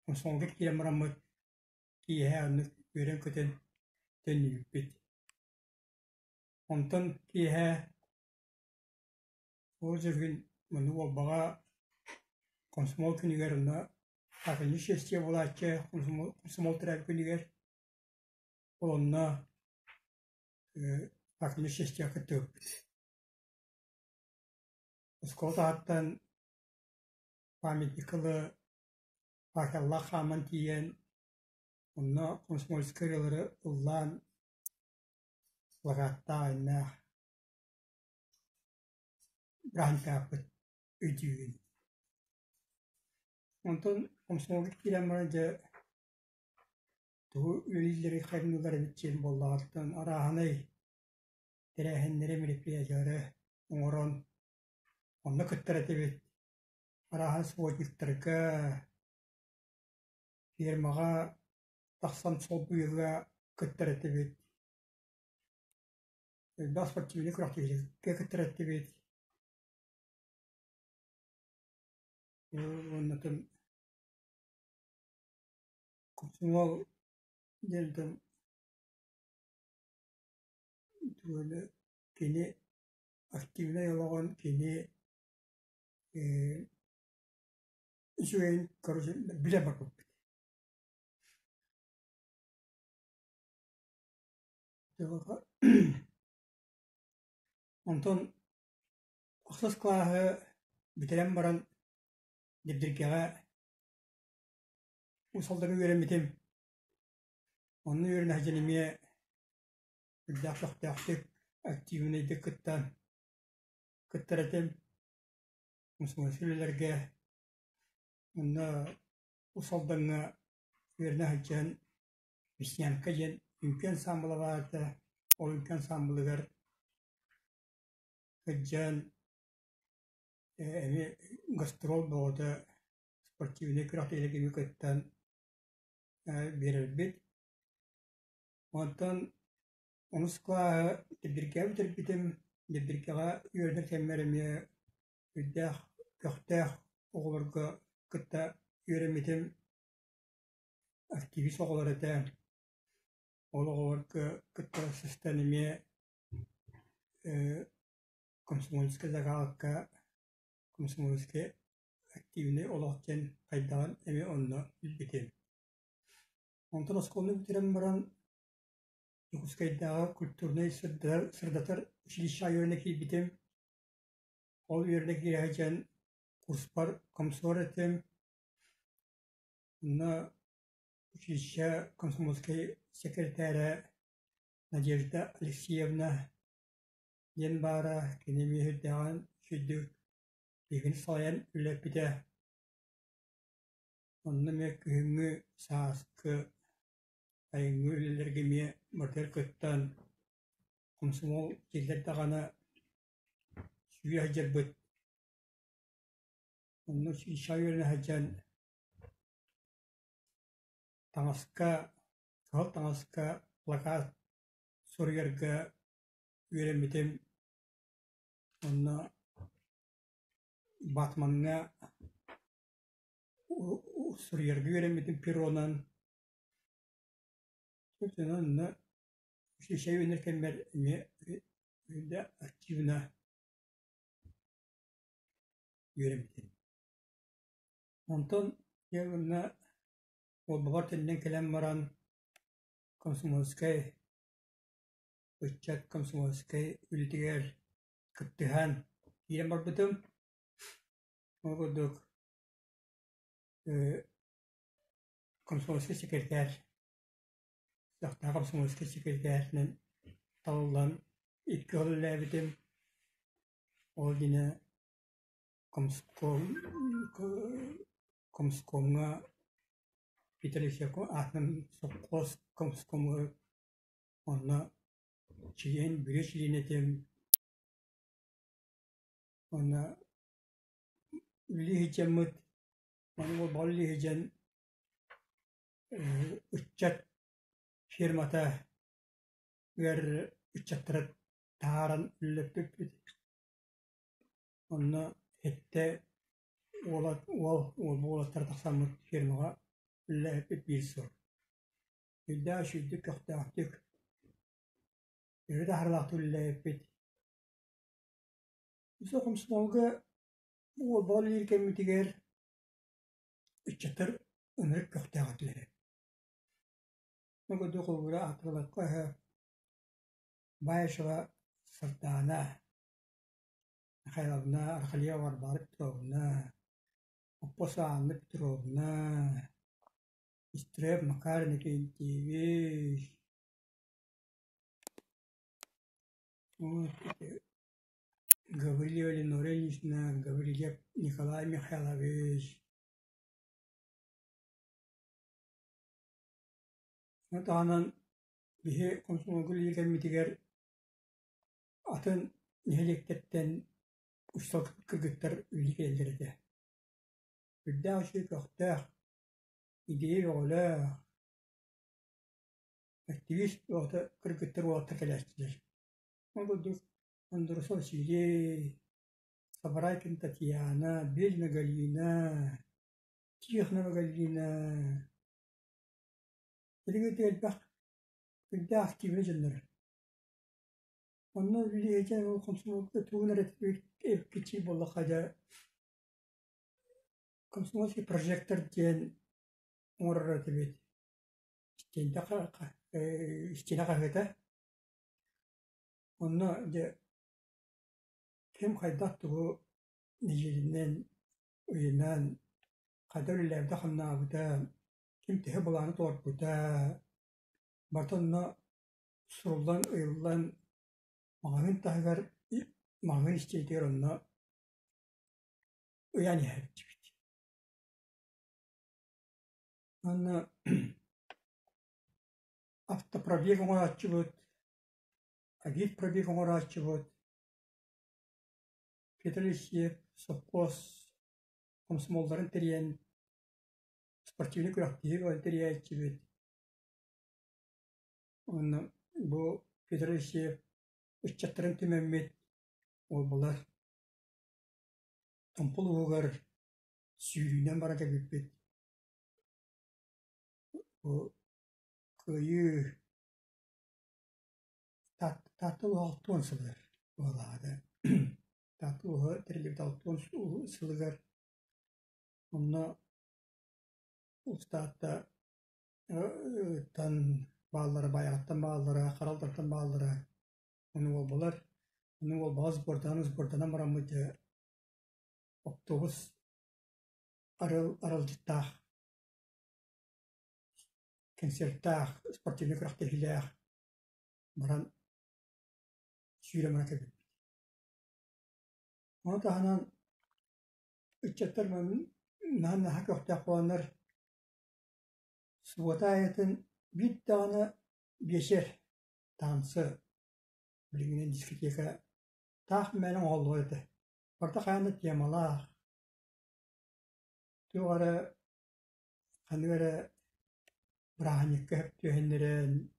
комсомолга киемрамыт кие аны өрен көтен төнүппит онтон кие ол жүргүн муну обага комсомол күнүгер уна акылы шестие болачы комсомол тирәп күнүгер олонна акылы шестие кытып скота аттан памятникалы Факелла хаман тиен онна комсомольскайлары уллан лагатта айна бранкапыт өдүүн. Онтон комсомолдук киремарынжа туу үлилери хайрнулар битчен боллааттан араханай терехеннере мероприятиялары оңорон онна кыттаратебит арахан сводниктарга фирмага тахсан сол буйга кыттаратебит баспортивне курактебит кыттаратебит оннотон комсомол делден туэле кини активна ялогон кини жуэн короче биле барбыт. Онтон аксас клаһы битерен баран дебдиргеге усалдыгы өремитим. Онны өрүнө хаженеме дахтактык активнейди кыттан кыттаратем мусулманлерге онна усалдыгы өрүнө хажен вишнянка жен имкен самбылавата олимпиан самбылыгар хаджан гастрол бода спортивный крахтелеги кыттан берилбит. Онтон онуска дебирге битим дебиргега үйөрдөр теммереме үддах көхтах оголорго кытта үйрөмитим активист оголоротен ологоварка кыттарасыстаныме комсомольская загалка комсомольская активный олохтен кайдаган эме онно билбитем. Онтон осколны битерем баран Югускайдага культурный сырдатар училище айырына килбитем. Ол үйеріне кирәһәчән курспар комсор этем. На училище комсомольской секретаря Надежда Алексеевна Янбара кенемиһүддәгән шүддүк бигин салаян үләппитә. Онны ме күңү сааскы айыңы үлелерге ме мөрдер көттан комсомол килдердәгәне сүйә җәрбет. Онны шайырны хаҗан Таңаска плакат сурьерга үйренмитем. Онна батманга сурьерга үйренмитем пиронан. Онна шишай өнеркемер не үйде активна үйренмитем. Онтон евна ол бабар тенден келем баран комсомольскай учат комсомольскай үлтигер кыттыхан кирем барбытым. Огодук комсомольский секретарь сахта комсомольский секретарьнен таллан икки холлай битим. Ол дине комскомга Питерисяко ахнам соккос комскомга онна чиен бүрешлинетем. Онна лихичеммит онго баллихичен уччат фирмата вер уччаттырат тааран үллеппит. Онна хетте ол болаттар тақсамыт фирмага үллеппит бирсор. Үлдә шүддүк көхтәхтүк. Үрдә харлахту үллеппит. Усокум смолга ол баллир кемитигер уччаттар өмрек көхтәхтләре. Могоду кулура атралакка байшва сартана Хайlavna arxaliya var barib turovna opposa anlib turovna istireb makarnik intivish Гаврилия Леноренична, Гаврилия Николай Михайлович. Атанан бихе комсомол кемитигер атын нелектеттен Устал кыргыттар үликелдерде. Үрдә ашый көхтәх, идея ола, активист ота кыргыттар ота кәләстілер. Могуду Андрусов Сирей, Сабарайкин Татьяна, Бельна Галина, Тихонова Галина. Әлеге әлбәқ үрдә активны жынлар. Онны үлейген ол комсомолды туғынар етіп кетей болы қада комсомолский прожектор ден оңырыр өтібет. Стена қағыда. Онны де кем қайдақ тұғы нежелінен, ойынан, қайда үлілерді қамна абыда, кем тігі боланы туар бұда, бартонны сұрылдан, ұйылдан, мағын тағығар, мағын істейтер онына ұян әріп жібет. Онына автопробег оңыр атчы бұд, агит пробег оңыр атчы бұд, Петролисиев, совхоз, комсомолдарын тірен, спортивный күрақтегі ол тірен атчы бұд. Онына бұл Петролисиев Уччаттарын түмәммет ол болар. Томпыл оғар сүйрінен бара кәбіппет. bu köyü tatlı altın sılır. Vallahi tatlı o terli altın sılır. Onunla ustatta tan bağları bayattan bağları, karaldartan bağları onu oldular. Onu ol bazı buradan maramıcı otobüs aralcıta konserta sportiflik raktihiler maran süremene tabi. Ona da hanan üçetler men nan hak ortak olanlar suwatayetin bir tane beşer tansı bilginin diskoteka tahminen oldu. Orta kayanı temalar. Tuğara kanıvere brahnik hep tühenlerin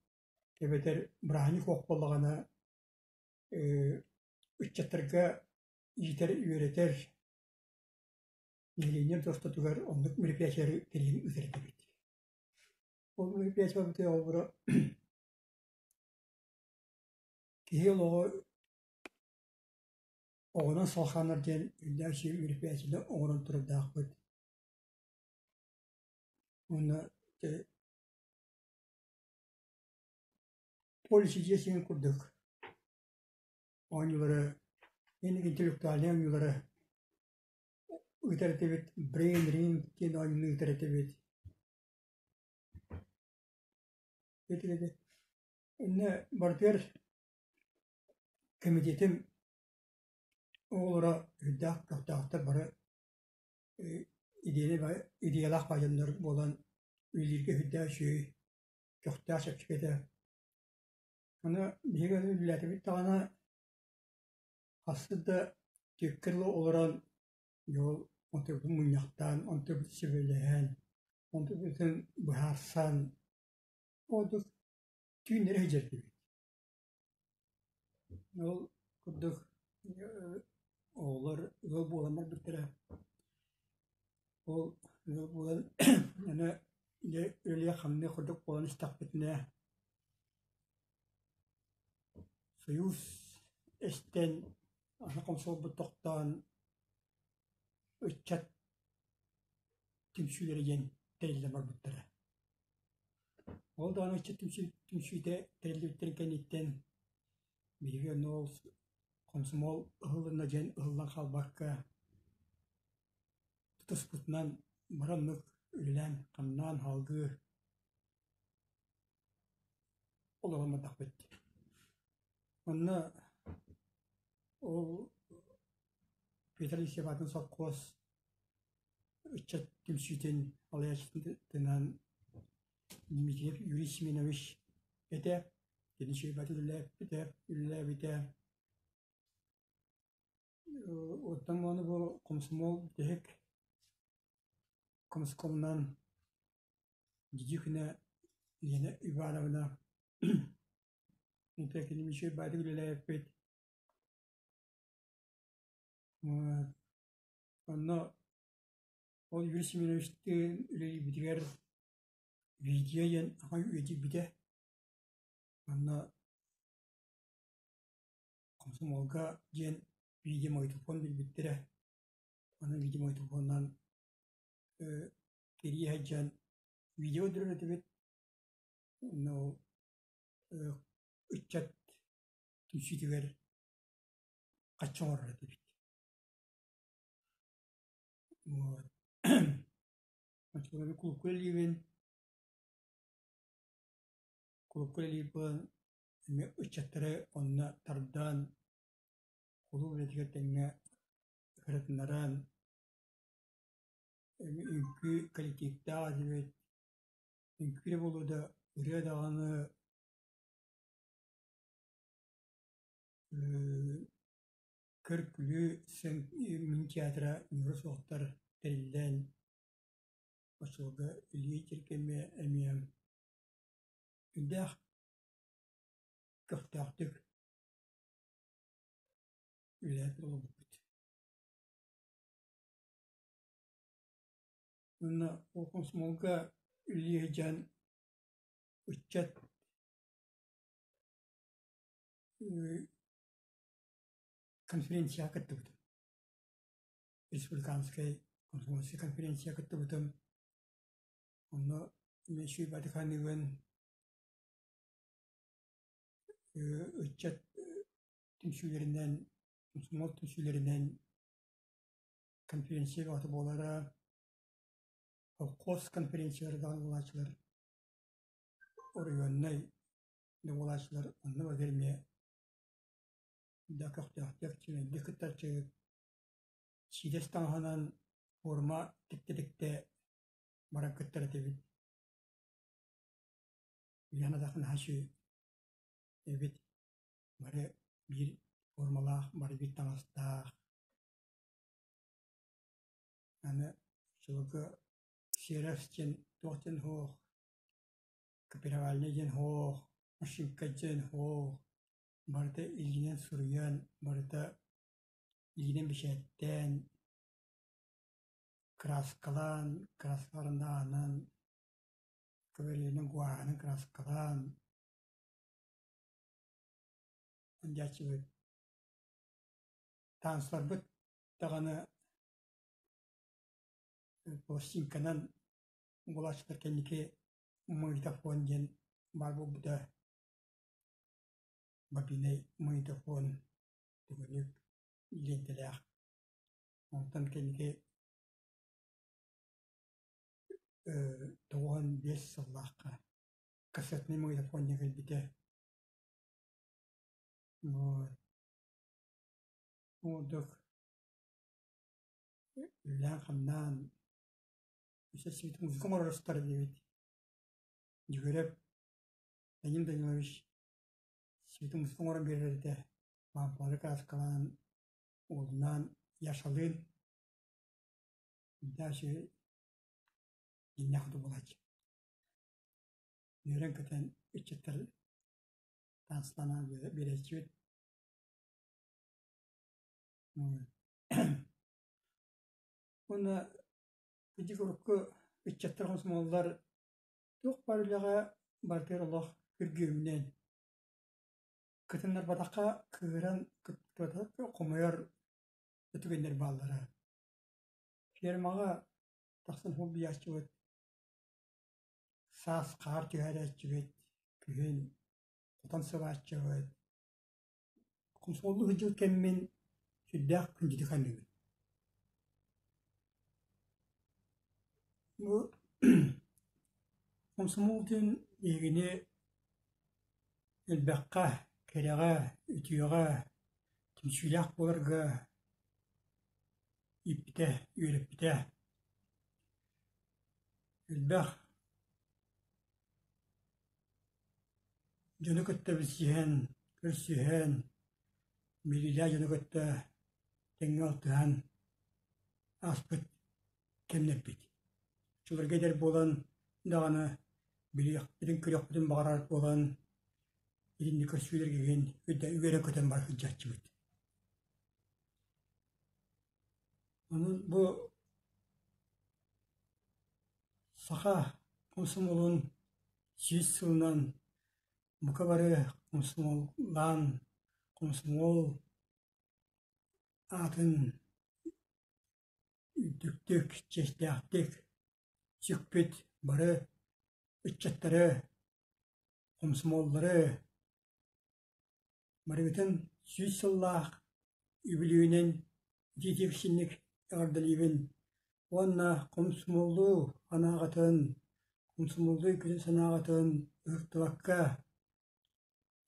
kebeter brahnik okbolağına üççatırga yiter üreter nehliğine dosta tuğar onluk mürüpiyatları terinin üzerinde bitti. O mürüpiyatlar bitti olbura kihil oğunan salxanlar den ünder şey mürüpiyatını oğunan turup dağıt. Onu polisiye şeyin kurduk. Oyuncuları, yeni entelektüel oyuncuları iteratibet, brain ring diye oyunu iteratibet. Getirdi. Ne barter komitetim oğlara hüddak kaptahtır bara ideyalah bayanlar olan üyelirge hüddak şey köhtar şapşikede. Ona bir gün bir tane aslında tükürlü olan yol untuk munyaktan, untuk sivilihan, untuk bütün bahasan, untuk tüyünleri hecet. Yol kurduk oğullar, yol bulanlar bir taraf. O yol bulan, yani öyle hamle kurduk bulan istakbetine. Soyuz esten, ana komşu bu toktan, üççat tümsüleri yen terille var bu taraf. O da ana üççat tümsüde terille bittirirken itten, bir nol konsumol ıhılına jen ıhıldan kalbakka tutusputnan maramlık ülen kannan halgı olağama dakbetti. Onunla o Peter İşebat'ın sokkos üççat tümsüden alayasından nimiciyep yürüyüşmenemiş ete dedi şey batı ülle biter otan onu bu komsomol dehek komskomdan gidikine yine ibaravına nitekim şey batı ülle biter onunla o yürüyüşmenemişten ülle biter videoyen ama üyeci biter onunla komsomolga jen video mikrofon bir bittire. Ana video mikrofondan geriye heccan video dürüretibet. No üççat tümsütüver kaçan oratibet. Açıkçası bir kulukule liben üççatları onna tardan kulu üretiketine öğretmenlerin ülkü kalitede azibet ülküyle bolu da üreye dağını körkülü sen min tiyatra nüfus oktar terilden başlığı üliye çirkeme emiyem ünde köftaktık üliye dolu. Onunla o konsumolga üliye can үччет конференция кыттыбыт. Республиканский комсомольский конференция кыттыбытым. Онно мешүй Батыханыбын үччет түмсүлеринен, комсомол түмсүлеринен конференция батып олара колхоз конференциялардан болачылар. Орыйоннай болачылар. Онно бәдерме да көктөктөк чүнде кыттачы Чидестанганан форма тиктедикте барак кыттара тебит. Яна дакын хашы эбит бары бир формалах бары бир таңастах. Аны шылгы серастен тоқтен хоқ, копировальный хоқ, машинка хоқ, барды илгинен сурыян, барды илгинен бишеттен, краскалан, краскаларындаанан, көбелінің гуағының краскалан, өндячы бүт. Танслар бүт тағаны пластинканан булашылар кенеке магнитофон ден бар бұлбыда бабинай магнитофон түгінік лентелях. Онтан кенеке 95 сыллаққа кассетный магнитофон дегіл біте. Одық үлән қамнан Светлана музыка моростар девит. Жүгереп Данил Данилович Светлана музыка моран берерде. Лампалы краскалан олынан яшалын. Дәші иннақды болачы. Үйрен көтен үтчеттер танслана беречет. Оны Күді көріккі үтчеттер қонсымалылар тоқ барылыға бартер олық үргеуінен. Күтінлер бадаққа күйірен қомайар өтігендер балылары. Фермаға тақсын хобби ачыбыт, сас қар түйәрі ачыбыт, күйін қотан сыва ачыбыт. Қонсымалды хүджіл кәммен сүрдәқ күндеді қанығын. Bu komsomolдун егине элбакка, керега, ütüyega, тимшүләк булырга ипте, үйрепте. Элбак жөнө көттө билсиһен, көрсүһен, милилә жөнө көттө теңгалтыһан аспыт кемнеппит. Чүгіргедер болан, дағаны білін күрек бүтін бағарар болан, елінді көрсүйлер кеген, үйгері көтен бар хүджатчы бүт. Оның бұл сақа комсомолын 8 сылынан бұқа бары комсомолдан, комсомол атын үттік, честяқтық, Чүкпет бары, үтчеттері, комсомоллары, бары бүтін 100 сыллақ үбілуінен жетекшінік ағардалыбын. Онна комсомоллу анағатын, комсомоллу күзін санағатын ұқтываққа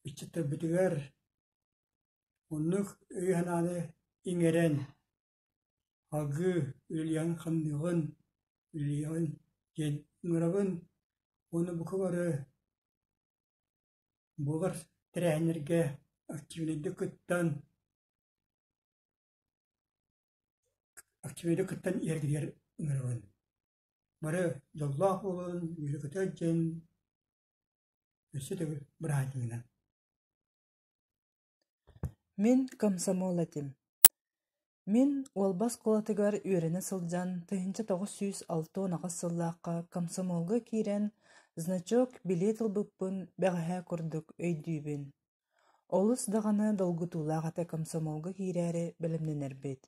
үтчеттер бүтігер. Оннық өй хананы еңерен, алғы үліян қамдығын, үліян ген ыңырағын, оны бұқы бары бұғыр тірәнерге активнейді күттан ергідер ыңырағын. Бары жоллақ болын, үйі күті жен, өсі түгіл бір айтыңынан. Мен комсомол этим. Мен олбас колатыгар үйрені сылжан 1906 сыллаққа комсомолға кирен значок билет ылбыппын бэҕэһэ курдук өйдүүбүн. Олус даҕаны долгутуулаахата комсомолга киирээри белемненербит.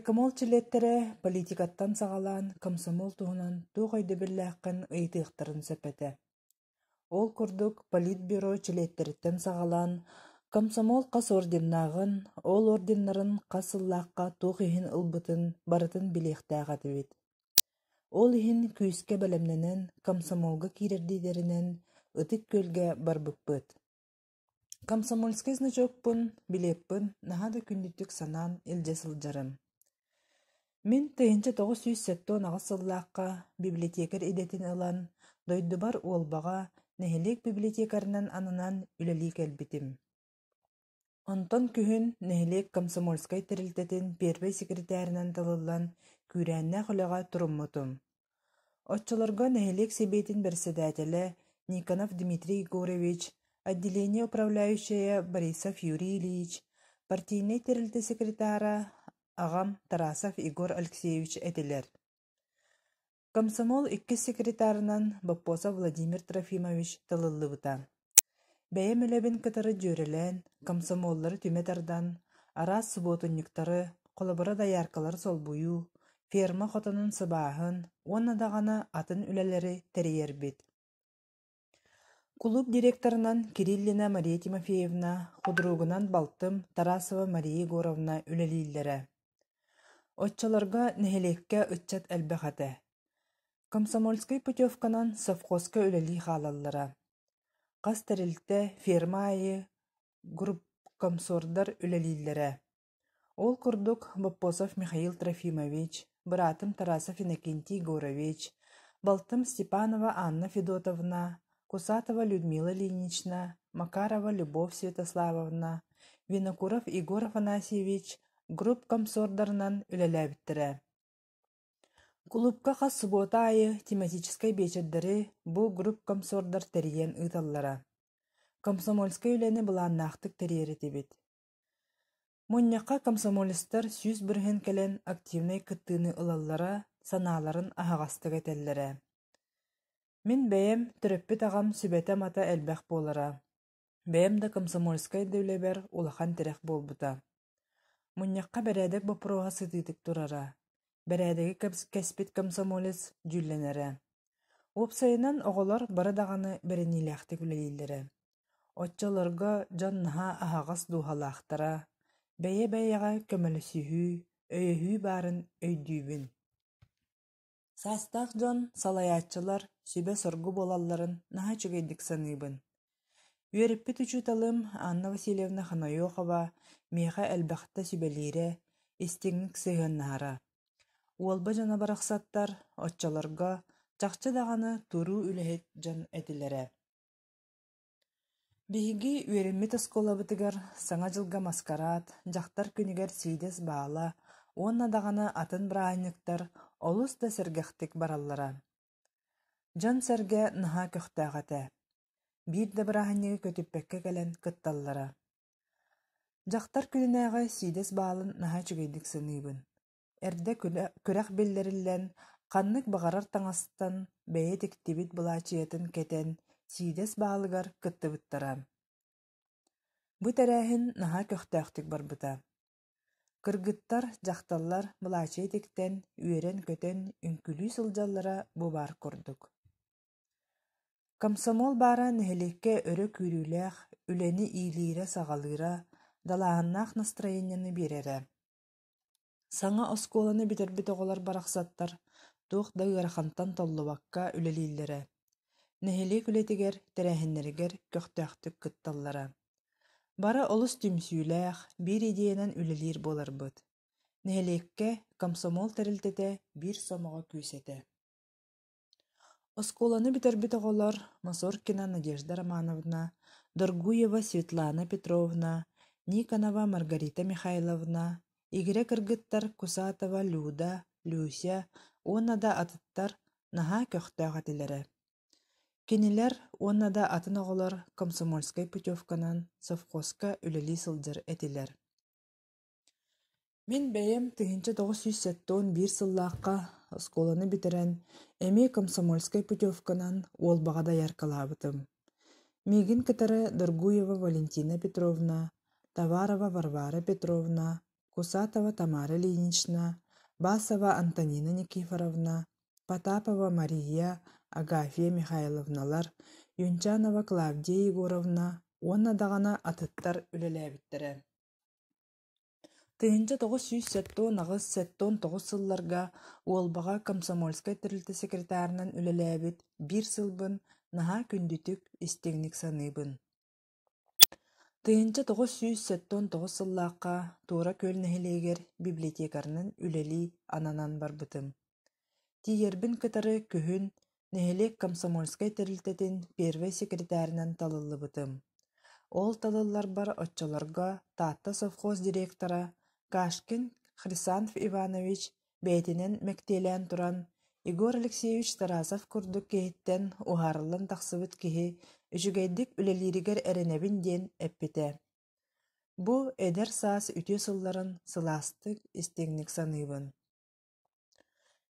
Комол чилеттере политикаттан саҕалаан комсомол туһунан туох өйдөбүллээххин ыйытыахтарын сөпөтө. Ол курдук политбюро чилеттериттен саҕалаан комсомол хас орденнаагын, ол орденнарын хас сыллаахха туох иһин ылбытын барытын билиэхтээҕэтибит. Ол иһин күүскэ белемненен комсомолга киирэрдиидэринэн ытык күөлгэ барбыппыт. Комсомольский значокпун, билеппын, наһа да күннүттүк санаан илдьэ сылдьарым. Мин тыйынча 907 аҕас сыллаахха библиотекарь идэтин ылан, дойдубар уолбаҕа нэһилик библиотекарынан ананан үлэлии кэлбитим. Онтон күһүн нэһилик комсомольскай тирилтэтин первый секретарынан тылылан күүрээннээх үлэҕэ туруммутум. Отчолорго нэһилик себиэтин председателе Никонов Дмитрий Егорович, отделение управляющая Борисов Юрий Ильич, партийный тирилте секретара Агам Тарасов Игорь Алексеевич этилер. Комсомол икки секретарынан Боппосов Владимир Трофимович тылыллыбыта. Бэйэм үлэбин кытары дьүөрэлэн, комсомоллары түмэтардан, арас субботунньуктары, холобора даяркалар солбуйу, ферма хотонун сыбааһын, уонна даҕаны атын үлэлэри тэрийэрбит. Клуб директорунан Кириллина Мария Тимофеевна, худругунан Балтым Тарасова Мария Егоровна үлэлииллэрэ. Отчаларга нэһилекке ыччат элбэхэтэ. Комсомольской путевканан совхозка үлэлии хаалаллара. Хас тирилте ферма айы группкомсордар үлэлииллэрэ. Ол курдук Боппосов Михаил Трофимович, Братым Тарасов Иннокентий Егорович, Балтым Степанова Анна Федотовна, Кусатова Людмила Ильинична, Макарова Любовь Святославовна, Винокуров Игорь Афанасьевич группкомсордарынан үлэлээбиттэрэ. Клубка хас суббота айы тематической вечердери бу группкомсордар терийен ыыталлара. Комсомольскай үлэни былааннаахтык терийэритибит. Мунньакка комсомолистар сүүс бүрһэн кэлэн активнай кыттыыны ылаллара санааларын аһаҕастык этэллэрэ. Мин бэйэм төрөппүт аҕам сүбэтэ мата элбэх буолара. Бэйэм да комсомольскай да үлэбэр улахан тирэх буолбута. Мунньакка бэрээдэг бопуруоҕа сытыытык турара. Бэрээдэги кэспит комсомолец дьүллэнэрэ. Уопсайынан оҕолор бары даҕаны бэрэнилээхтик үлэлииллэрэ. Отчаларга дьон наһаа аһаҕас дуухалаахтара, бэйэ-бэйэҕэ көмөлөсүһүү, өйөһүү баарын өйдүүбүн. Саастаах дьон салайааччылар сүбэ соргу буолалларын наһа чүгэйдик саныыбын. Үөриппит учууталым Анна Васильевна Ханойохова миэхэ элбэхтэ сүбэлиирэ истиҥник сыыһыннаара. Уолба дьона барахсаттар отчаларга чахчы даҕаны туруу үлэһит дьон этилэрэ. Биһиги үөрэммит оскуолабытыгар саҥа дьылга маскарат, дьахтар күнүгэр сиидэс баала, уонна даҕаны атын быраанньыктар олус да сэргэхтик бараллара. Дьон сэргэ наһаа көхтөөҕэтэ. Биир да быраанньыгы көтүппэккэ кэлэн кытталлара. Дьахтар күнүнээҕэ сиидэс баалын наһаа чүгэйдик саныыбын. Эрдэ күрэх биллэриллэн ханнык баҕарар таҥастан бэйэ тиктибит былаачыйатын кэтэн сиидэс баалыгар кыттыбыттара. Бу тэрээһин наһаа көхтөөхтүк барбыта. Кыргыттар, дьахталлар былаачый тиктэн үөрэн көтөн үҥкүлүү сылдьаллара бу баар курдук. Комсомол баара нэһилекке өрө күүрүүлээх, үлэни иилиирэ саҕалыыра, далааһыннаах настроенияны биэрэрэ. Саҥа оскуоланы битербит оҕолор барахсаттар, туох да ыарахантан толлубакка үлэлииллэрэ. Нэһилик үлэтигэр тэрээһиннэригэр көхтөөхтүк кытталлара. Бара олус түмсүүлээх, биир идеянан үлэлиир буоларбыт. Нэһилекке комсомол тэрилтэтэ биир сомоҕо күүсэтэ. Оскуоланы битербит оҕолор Масоркина Надежда Романовна, Доргуева Светлана Петровна, Никонова Маргарита Михайловна, Игире кыргыттар Кусатова Люда, Люся, уоннада атыттар наһаа көхтөөҕэтилэрэ. Кинилэр уоннада атын оҕолор комсомольской путевканан совхозка үлэлии сылдьар этилэр. Мин бэйэм тыһынча 971 сыллаахха осколаны битерен, эми комсомольской путевканан уолбаға да яркалабытым. Мигин кытары Доргуева Валентина Петровна, Товарова Варвара Петровна, Кусатова Тамара Ильинична, Басова Антонина Никифоровна, Потапова Мария, Агафья Михайловналар, Юнчанова Клавдия Егоровна, онна дағана атыттар үлеләбіттірі. Тыынча 909 сылларга уолбаға комсомольскай тірілті секретарынан үлеләбіт бір сылбын наха күндүтүк истегник саныбын. Тыынча 909 сыллаққа тура көлнәһилегер библиотекарынан үлели ананан барбытым. Тиербин кытары күһүн нэһилек комсомольскай тірілтетін первый секретарынан талылыбытым. Ол талылар бар отчаларга таатта совхоз директора Кашкин Хрисанов Иванович бәйтінен мәктелән туран Егор Алексеевич Тарасов курдук кеһиттен ухарылын тахсыбыт киһи үчүгайдык үлелиригер эренебин диэн эппите. Бу эдер саас үтү сылларын сыластык истегник саныыбын.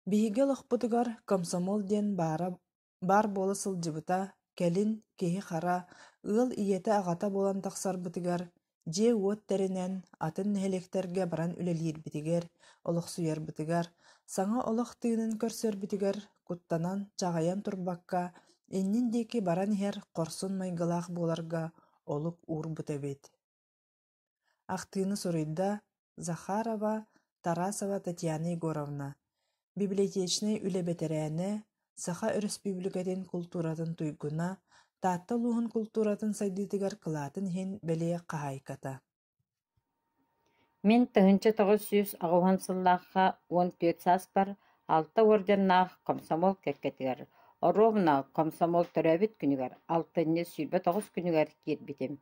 Биһиге лохпутугар комсомол диэн бар болы сылжыбыта келин киһи хара ыал ийете аҕата болан тахсарбытыгар же уот теринен атын нэһилектерге баран үлелиирбитигер, олохсуйарбытыгар, саҥа олох тыынын көрсөрбүтүгер куттанан чаҕайан турбакка иннин диэки баран иһэр хорсун майгалаах буоларга олук уурбут эбит. Ахтыыны суруйда Захарова Тарасова Татьяна Егоровна, библиотечный үлебетерээне, Саха Республикатын культуратын туйгуна, таатта луһун культуратын сайдыытыгар кылаатын иһин бэлиэ хаһаайката. Мен тыһынча 900 сыллаахха 14 саас бар 6 орденнаах комсомол кэккэтигэр, оровна комсомол төрөбүт күнүгэр 6-ны сүүрбэ 9 күнүгэр киирбитим.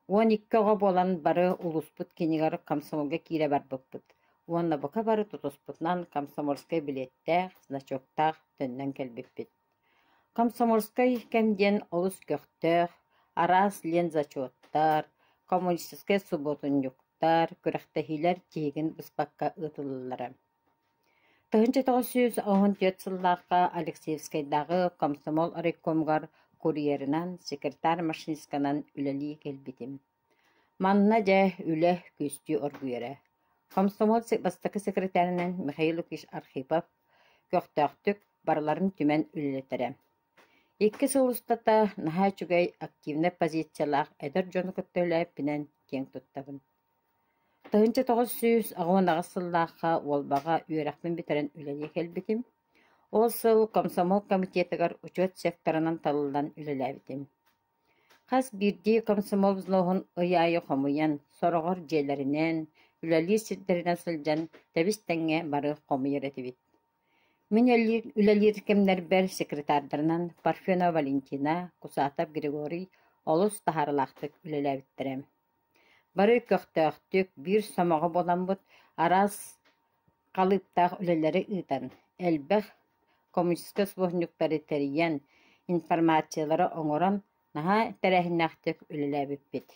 12 болан бары улуспут кинигэр комсомолга киире барбыппыт. Уонна бока бары тутуспутнан комсомольскай билеттээх, значоктаах төннөн келбиппит. Комсомольскай кэмден олус көхтөөх, арас лен зачоттар, коммунистическай субботуньюктар, күрэхтэһилэр тиигин быспакка ытылылара. Тыһынча 914 сыллаахха Алексеевскайдагы комсомол райкомгар курьерынан секретарь машинисканан үлели келбитим. Манна дэ үлэ күстү оргуйара. Комсомол бастакы секретарынан Михаил Лукич Архипов көхтөөхтүк барларын түмен үлелетере. Икки сылыстата наха чугай активны позициялаах эдер жону көттөлөп бинен кең туттабын. Тыһынча 910 сыллаахха уолбаға үөрахпын битерен үлели келбитим. Ол сыл комсомол комитетигар учет секторунан талылдан үлеләбитим. Хас бирди комсомол взногун ыйайы хомуян, сорогор жээлеринен, үлели сирдеринен сылжан табис тәңге бары хомуйар этибит. Мен үлелир кемнер бер секретардарынан Парфенова Валентина, Кусатов Григорий олус тахарылақтык үлеләбиттерем. Бары көқтөқтүк бир сомоғы боламбыт арас қалыптақ үлелері ыйтан. Әлбәқ коммунистка субохнюктары тәриян информациялары оңоран наха тәрәхіннақтык үлеләбиппит.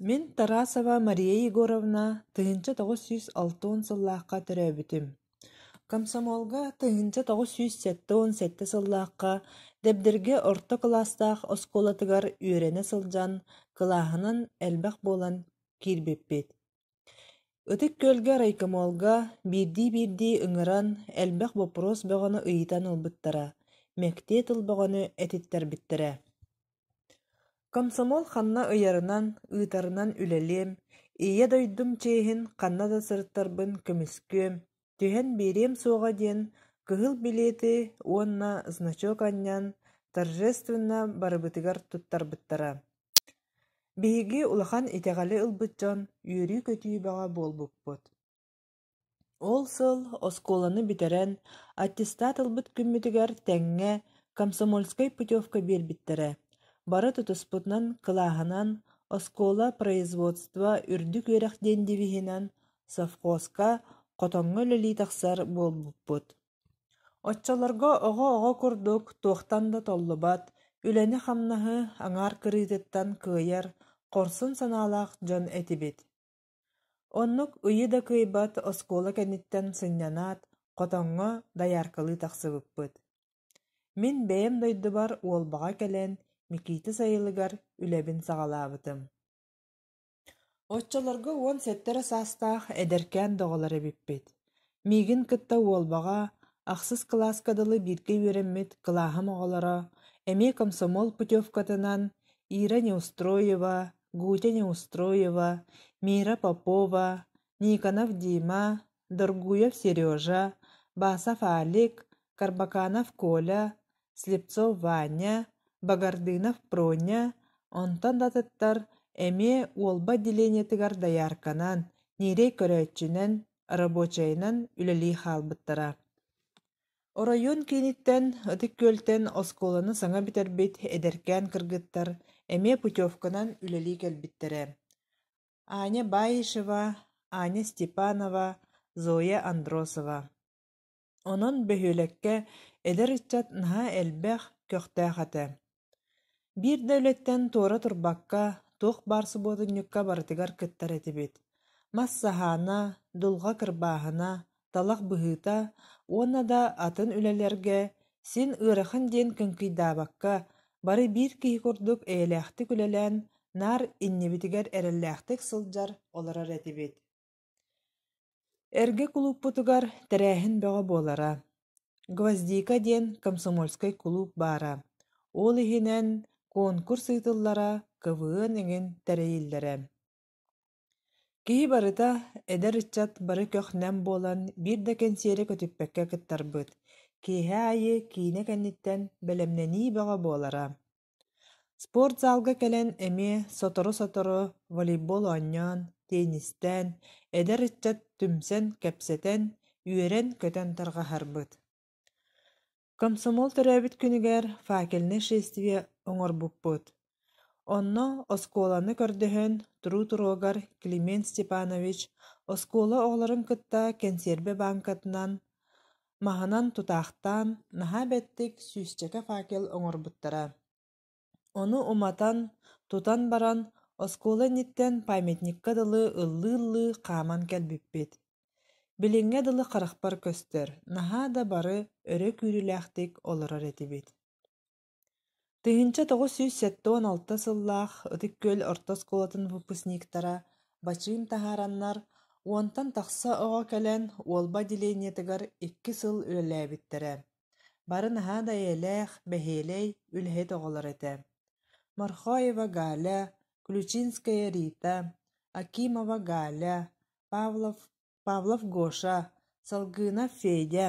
Мен Тарасова Мария Егоровна тыһынча 906 сыллааққа төрөбүтүм. Комсомолга тыһынча 907 сыллааққа дебдерге орто класстаах осколатыгар үөрене сылжан кылааһынан элбэх буолан киирбиппит. Ытык көлгэ райкомолга бирди ыҥыран элбэх вопрос бөҕөнү ыйытан ылбыттара, мектие тылбоҕону этиттербиттерэ. Комсомол ханна ыйарынан, ыытарынан үлелем, ие дойдум чейһин ханна да сырыттарбын көмүскөм, түһэн бириэм суоҕа диэн кыһыл билети уонна значок аннян торжественно барыбытыгар туттарбыттара. Биһиги улахан итэҕэлэ ылбытдьан үөрүү көтүүбэҕэ буолбуппут. Ол сыл осколаны битерэн аттестат ылбыт күммүтүгэр тэҥҥэ комсомольской путевка биэрбиттерэ. Бары тутуспутнан кылааһынан оскола производство үрдүк үөрэх диэндибиһинэн совхозка хотоҥҥо үлэлии тахсар буолбуппут. Оччолорго оҕо курдук туохтан да толлубат, үлэни хамнаһы аҥаар кырыытыттан кыайар, хорсун санаалаах дьон этибит. Оннук ыйы да кыйбат оскуола кэнниттэн сынньанаат, хотоҥҥо даяркалыы тахсыбыппыт. Мин бэйэм дойдубар уолбаҕа кэлэн Микита сайылыгар үлэбин саҕалаабытым. Оччолорго уон сэттэрэ саастаах эдэркээн доҕолор эбиппит. Миигин кытта уолбаҕа ахсыс кылааскадылы бииргэ үөрэммит кылааһым оҕолоро эмиэ комсомол путевкатынан Ира Неустроева, Гутя Неустроева, Мира Попова, Никонов Дима, Доргуев Сережа, Басов Алик, Карбаканов Коля, Слепцов Ваня, Багардынов Проня, онтон датыттар эмиэ уолба диленетигар даярканан, нирей көрөөччүнэн, рабочайынан үлэлии хаалбыттара. Оройуун киниттен, ытык көлтен осколаны саҥа битербит эдэркээн кыргыттар эмиэ путевканан үлэлии кэлбиттерэ. Аня Баишева, Аня Степанова, Зоя Андросова. Онон бөһүөлекке эдэр ыччат наһаа элбэх көхтээхэтэ. Биир дөөлөттен туора турбакка туох барсыбуотунньукка барытыгар кыттар этибит. Массаһаана, дулҕа кырбааһына, талах быһыыта, уонна да атын үлэлэргэ син ыарахын диэн кыңкыйдаабакка бары биир киһи курдук эйэлээхтик үлэлээн наар иннибитигэр эрэллээхтик сылдьар олорор этибит. Эргэ клубпутугар тэрээһин бөҕө буолара. Гвоздика диэн комсомольской клуб баара. Ол иһинэн конкурс ыытыллара кывыын эҥин тэрэйиллэрэ. Киһи барыта эдэр ыччат бары көхнэм буолан биир да кэнсиэри көтүппэккэ кыттарбыт. Киэһэ айы киинэ кэнниттэн бэлэмнэнии бөҕө буолара. Спорт залга кэлэн эмиэ сотору-сотору волейбол оонньоон, теннистэн, эдэр ыччат түмсэн, кэпсэтэн, үөрэн көтөн тарҕаһарбыт. Комсомол төрөөбүт күнүгэр факельный шествие оҥорбуппут. Онно оскуоланы көрдөһөн туруу-туруогар Климент Степанович оскуола оҕолорун кытта кэнсиэрбэ банкатынан маһынан тутаахтаан наһаа бэттик сүүсчэкэ факел оҥорбуттара. Ону уматан, тутан баран оскуола инниттэн памятникка дылы ыллыы-ыллыы хааман кэлбиппит. Билиҥҥэ дылы харахпар көстөр, наһаа да бары өрө күүрүлээхтик олорор этибит. Тыһынча 976 сыллаах ытык көл орто оскуолатын выпускниктара бачыын таһаараннар уонтан тахса оҕо кэлэн уолба дилениетигар 2 сыл үлэлээбиттэрэ. Бары наһаа да ээлээх, бэһиэлэй үлэһит оҕолор этэ. Мархоева Галя, Ключинская Рита, Акимова Галя, Павлов Гоша, Салгынов Федя,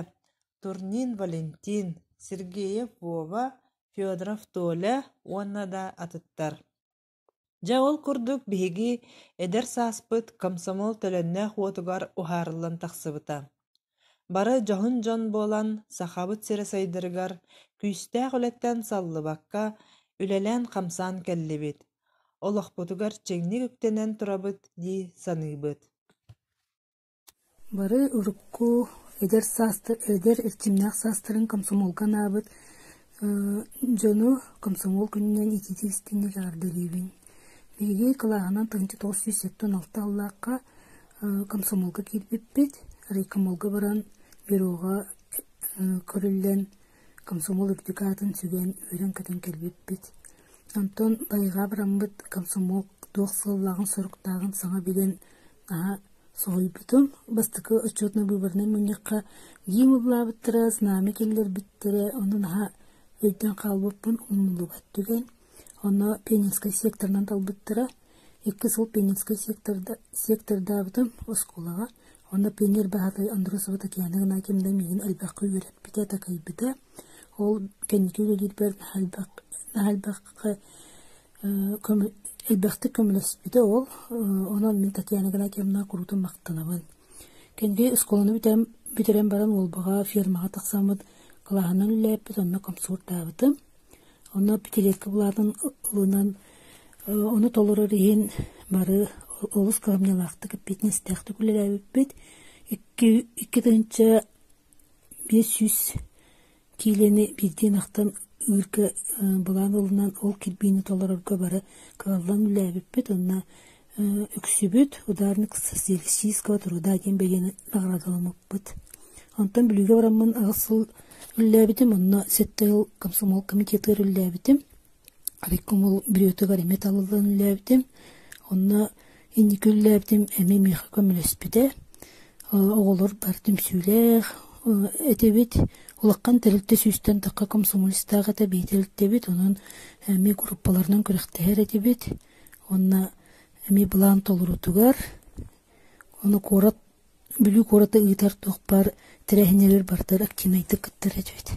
Турнин Валентин, Сергеев Вова, Федоров Толя, уонна да атыттар. Дьа ол курдук биһиги эдэр сааспыт комсомол төлөннээх уотугар ухаарылан тахсыбыта. Бары жоһун дьон буолан сахабыт сире сайдырыгар күүстээх үлэттэн саллыбакка үлэлээн хамсаан кэллибит. Олохпутугар чэҥник үктэнэн турабыт дии саныыбыт. Бары урукку эдэр эрчимнээх саастарын комсомолга наабыт дьону комсомол күннэн ититигистинник ардылыбын. Биги кылааһынан 1976 аллаакка комсомолга киирбиппит. Райкомолга баран бюрога көрүллэн комсомол үрдүкаатын сүгэн өрөн көтөн келбиппит. Антон байга барамбыт комсомол туох сыллагын соруктаагын саҥа билен соойбутум. Бастыкы отчетный выборный муньякка гимублаабыттыра знамя келлербиттере оны наһа өйдөн калбыппын умулубат түген. Оны Пенинской секторынан талбыттыра. 2 сыл Пенинской сектордаабытым осколага. Оны пенер баһатай Андросова Татьяна кемдэ мигин элбакка үөреппите такайбыта. Ол кенникүлэ дирбер нахалбакка элбакты көмөлөспүтэ ол. Онон мен Татьяна кемна курутун мактанабын. Кенге осколаны битерен баран ол бага фермага таксамыт кылаһынан үлэппит онна комсууртаабытым. Оны пителетке булардын ылынан оны толорор иһин бары олус кыламнялаахты кеппетнестехты күлэлээбиппит. 2 500 килени бирден ақтан үрке булан ылынан ол кирбини толорорго бары кылаллан үлээбиппит. Онна үксүбүт ударник социалистического труда ген беген наградаланыппыт. Онтон бүлүгө бараммын агысыл үлләбитим, онна сеттел комсомол комитеты үлләбитим. Райкомол бирөтөгөр эмет алылын үлләбитим. Онна инник үлләбитим эми меха көмөлөспүтэ. Оголор бартым сүйлэх этебит улаккан терилте сүстен такка комсомолистага да бейтелтебит, онун эми группаларынан көрөктөр этебит. Онна эми булан толурутугар ону корат бүлү кората ыйтар токпар терехнелер бартар актимайты кыттыр этебит.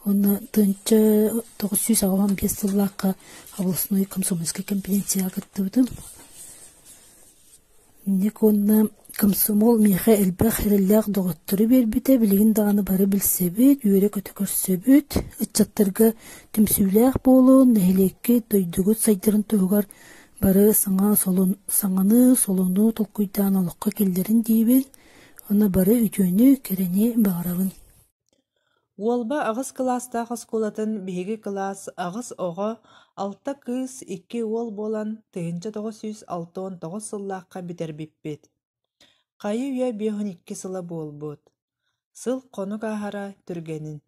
Онна тынча 995 жыллакка областной комсомольский конференция кыттыбытым. Никонна комсомол меха элбэх хереллях доғыттыры бербіте, білігін дағаны бары білсебіт, үйері көті көрсебіт, үтчаттырға түмсүйлях болу, нәхілекке дойдығыт сайдырын тұғығар бары саңаны солуну толкуйдан алыққа келдерін дейбін, оны бары үтөні керені бағарабын. Уолба агыс класстағы сколатын биһиги класс агыс оҕо 6 кыыс 2 уол болан 1969 сыллааққа битербиппит. Кайы үйө 5-2 сыла буолбут. Сыл конук аһара түргенин.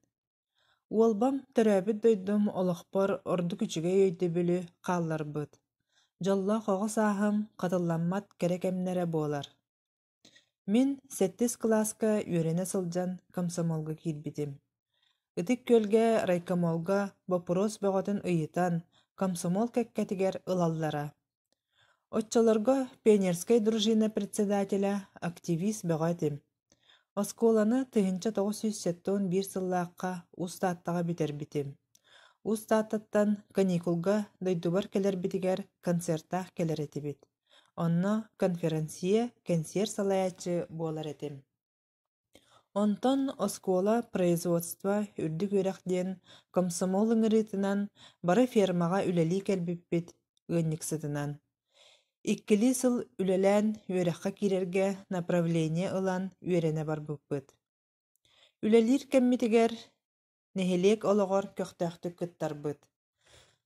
Уолбам төрөбүт дойдум олохпор орду күчүгө өйдө бүлү каалларбыт. Жолло хогус аахым катылламмат керекемнере буолар. Мин 7 класска үөрене сылдьан комсомолга киирбитим. Ытык көлге райкомолга вопрос бөгөтүн ыйытан комсомол кеккетигер ылаллара. Отчолорго пионерской дружина председателя активист бөгөтим. Осколаны 1971 сыллааққа устааттаға битербитим. Устааттаттан каникулга дойдубар келербитигер концерттах келеретибит. Онно конференция консьер салаячы болар этим. Онтон оскола производство үрдүк өрәхден комсомол ыңырытынан бары фермаға үлели келбиппит ынниксытынан. Иккили сыл үлелән өрәхқа кирерге направление ылан үерене барбыппыт. Үлелир кеммитигер нехелек олоғор көқтәхті кыттарбыт.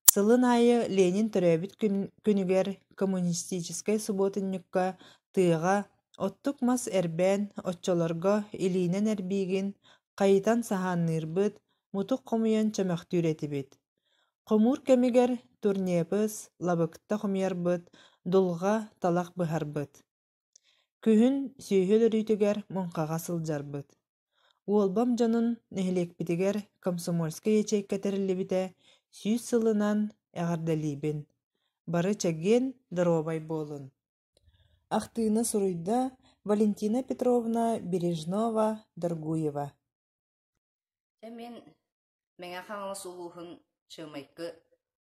Сылын айы Ленин төрөбіт күнігер коммунистической субботынныкка тыыға оттук мас эрбен отчолорго илинен эрбигин кайытан саһааннырбыт мутук комуян чөмөхтүүретибит. Комур кемигер турнепыс лабыкта хомуярбыт дулга талак быһарбыт. Күһүн сүйһөл өрүйтүгер мункага сылдьарбыт. Уолбам дьонун нехилекпитигер комсомольская ячейка териллибите сүүс сылынан эҕардалиибин. Бары чэгген доробай болун. Ахтыына суруйда Валентина Петровна Бережнова-Даргуева. Мен меңа хаңылыс улуһун чымайкы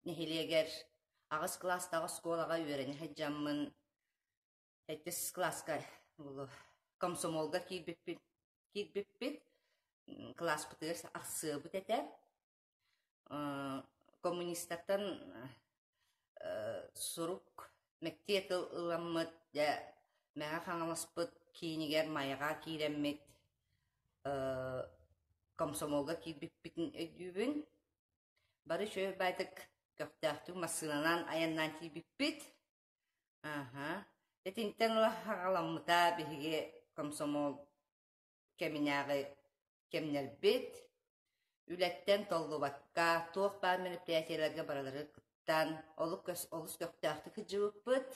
нехилегер агыс класстагы сколага үйрени хаджаммын. 7 класска комсомолга киирбиппит класс бытыгар аксыыбыт этэ. Коммунисттан сурук мектеп ыламмыт я мага хаңаласпыт кийинигер маяга кииреммит комсомолга киирбиппитин өйдүүбүн бары шөй байтык көктөктү массынанан аяннан киирбиппит. Этинтен ула хагаламмыта биһиги комсомол кеминягы кемнербит үлеттен толлубакка туох бар мероприятияларга баралары кыттан олус көктөктү кыжыбыппыт.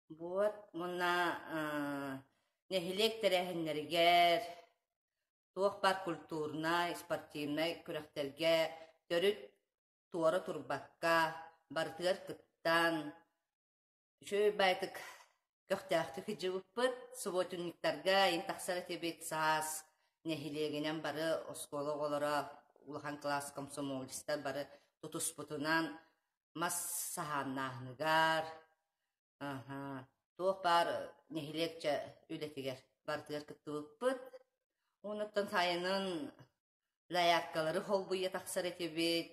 Вот мына нехилек терехиннергер туох бар культурнай спортивнай күрөктерге төрүт туора турбакка бартыгар кыттан шөй байтык көктөктү кыжыбыппыт. Субботунниктарга ин таксара тебет саас нехилегенен бары оскола олора улахан класс комсомолистар бары тутуспутунан мас саханнахныгар туох бар нехилекче үлетигер бартыгар кыттыбыппыт. Онуттан сайынын лаяккалары холбуя таксара тебет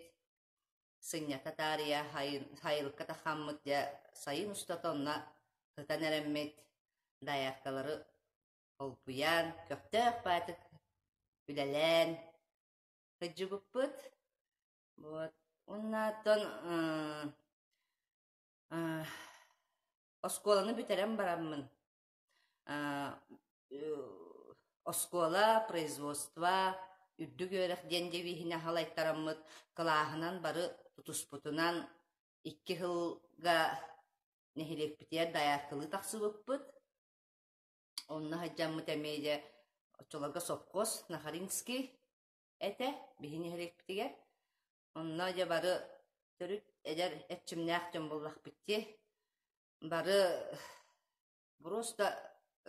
сыньята тария хайылыкка тахаммыт я сайын устатонна кытан эреммит лаяккалары холбуян көптөк байтык үлелен кыжыбыппыт. Вот. Оннаттан Осколаны бүтерен бараммын. Оскола, производство, үрдү көрек денде бихине халайттараммыт, кылаахынан бары тутуспутунан 2 хылга нехилекпитер даяркылы тахсыбыппыт. Онна хаджаммыт эмейде очолага сопкос Нахаринский эте бихине хилекпитигер. Онна же бары төрүт эдер этчимнях жомболлах битти. Бары просто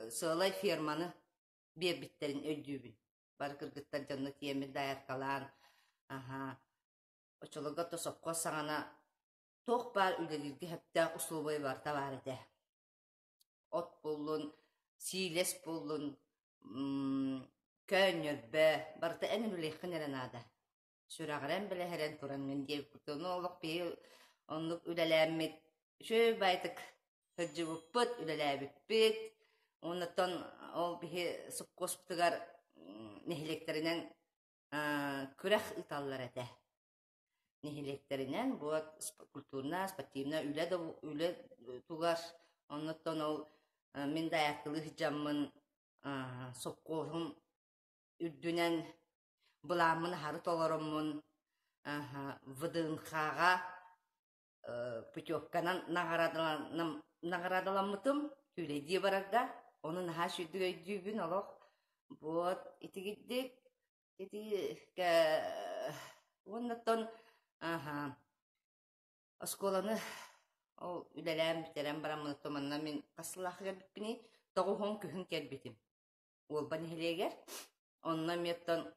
сылай ферманы бербиттерин өйдүүбүн. Бары кыргыттар жанны тиемир даяркалаан. Очолога тосокко саңана тоқ бар үлелерге хепте условой бар табар эте. От болун, сийлес болун, көннөрбө, барыта энин үлейхин эренада. Сүрағырен біле херен турангын деп күтіні олық бейі онлық үлеләмет. Шөй байтык хыджыбыппыт, үлеләбіппіт. Оннаттан ол бейі сұпқоспытығар нехилектерінен күрәқ ыталлар әті. Нехилектерінен бұл культурна, спортивна үле туғар. Оннаттан ол мен даяқтылы хыджамын сұпқоғым үрдінен Бұламын хары толарымын вдынхаға путевканан нағарадыламытым түлейді барарда. Оның наға шүйді өйдүйбін олық. Вот, итігіддік. Оннаттан осколаны үлеләм бітерәм барамын томанна мен қасылақы кәрбітпіні тоғуғын күхін кәрбітім. Ол баны хелегер. Онна меттан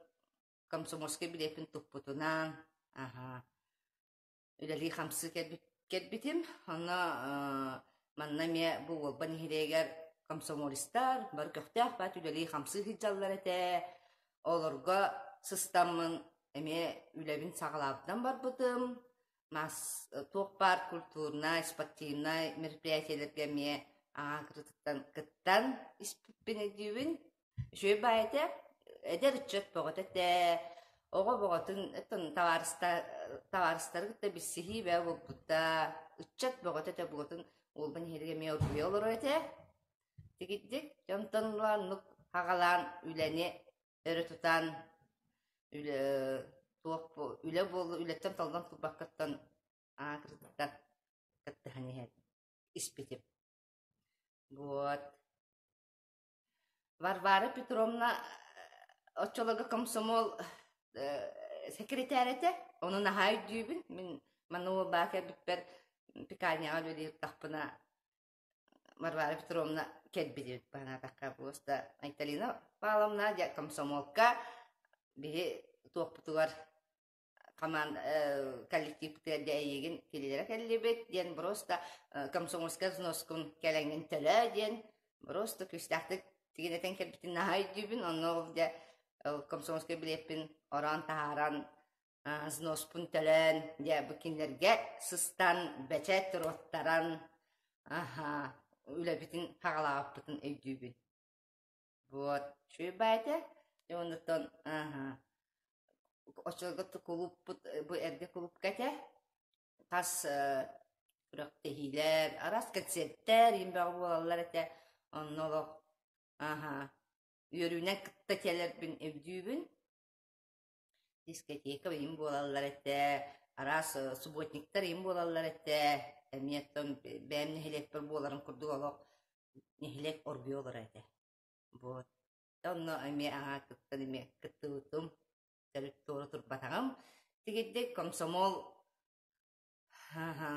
Комсомольский билетин туппутунан, үлели хамсы кетбитим, ана манна ме бұл бани хирегер комсомолистар, бар көқтәк бат үлели хамсы хиджаллар әте, оларға сыстамын, эме үлебин сағалабдан бар бұтым, мас тоқ бар культурна, спортивна мероприятиялерге ме ағырдықтан кыттан испіппен едеуін, жөй байты, Эдер үтчет боғыт әтті, оға боғытын таварыстары күтті біссихи бә бұл бұтта, үтчет боғыт әтті боғытын олбын херге ме ұрбүй олыр әтті. Тегеддік, жамтанлан нүк хағалан үләне өрі тұтан, үлі болы, үлеттен талдан тұлбаққаттан ағырдықтан кітті хәне іспетіп. Вот. Варвара Петровна Очолога комсомол секретарете, onu nahay dübün, min manu bakar bitber pikanya öyle tapına Varvara Petrovna kedbidi bana takka просто Italina palamna ya komsomolka bir toputular kaman kollektivte deyigin kelilere kellibet diyen просто komsomolska znoskun kelengin tele diyen просто küstahtık tigineten kedbitin nahay dübün onu da Komsomolska bilepin oran taharan znospun telen diye bukinlerge sıstan beçet rottaran öyle bütün hağalağıp bütün evdübün. Вот. Şu bayda ondan Oçolgatı kulup bu erge kulup kete tas bırak tehiler aras konsertler imbağı bolalar ete onnolog Yörüne kıttakeler bin evdübün. Diskoteka bin bolallar ette. Aras subotnikler bin bolallar ette. Emniyetten benim nehilek bir boların kurdu olaq. Nehilek orbi olur ette. Bu. Onunla emi ağa kıttan emi kıttı utum. Serip doğru turbatağım. Tigedde komsomol.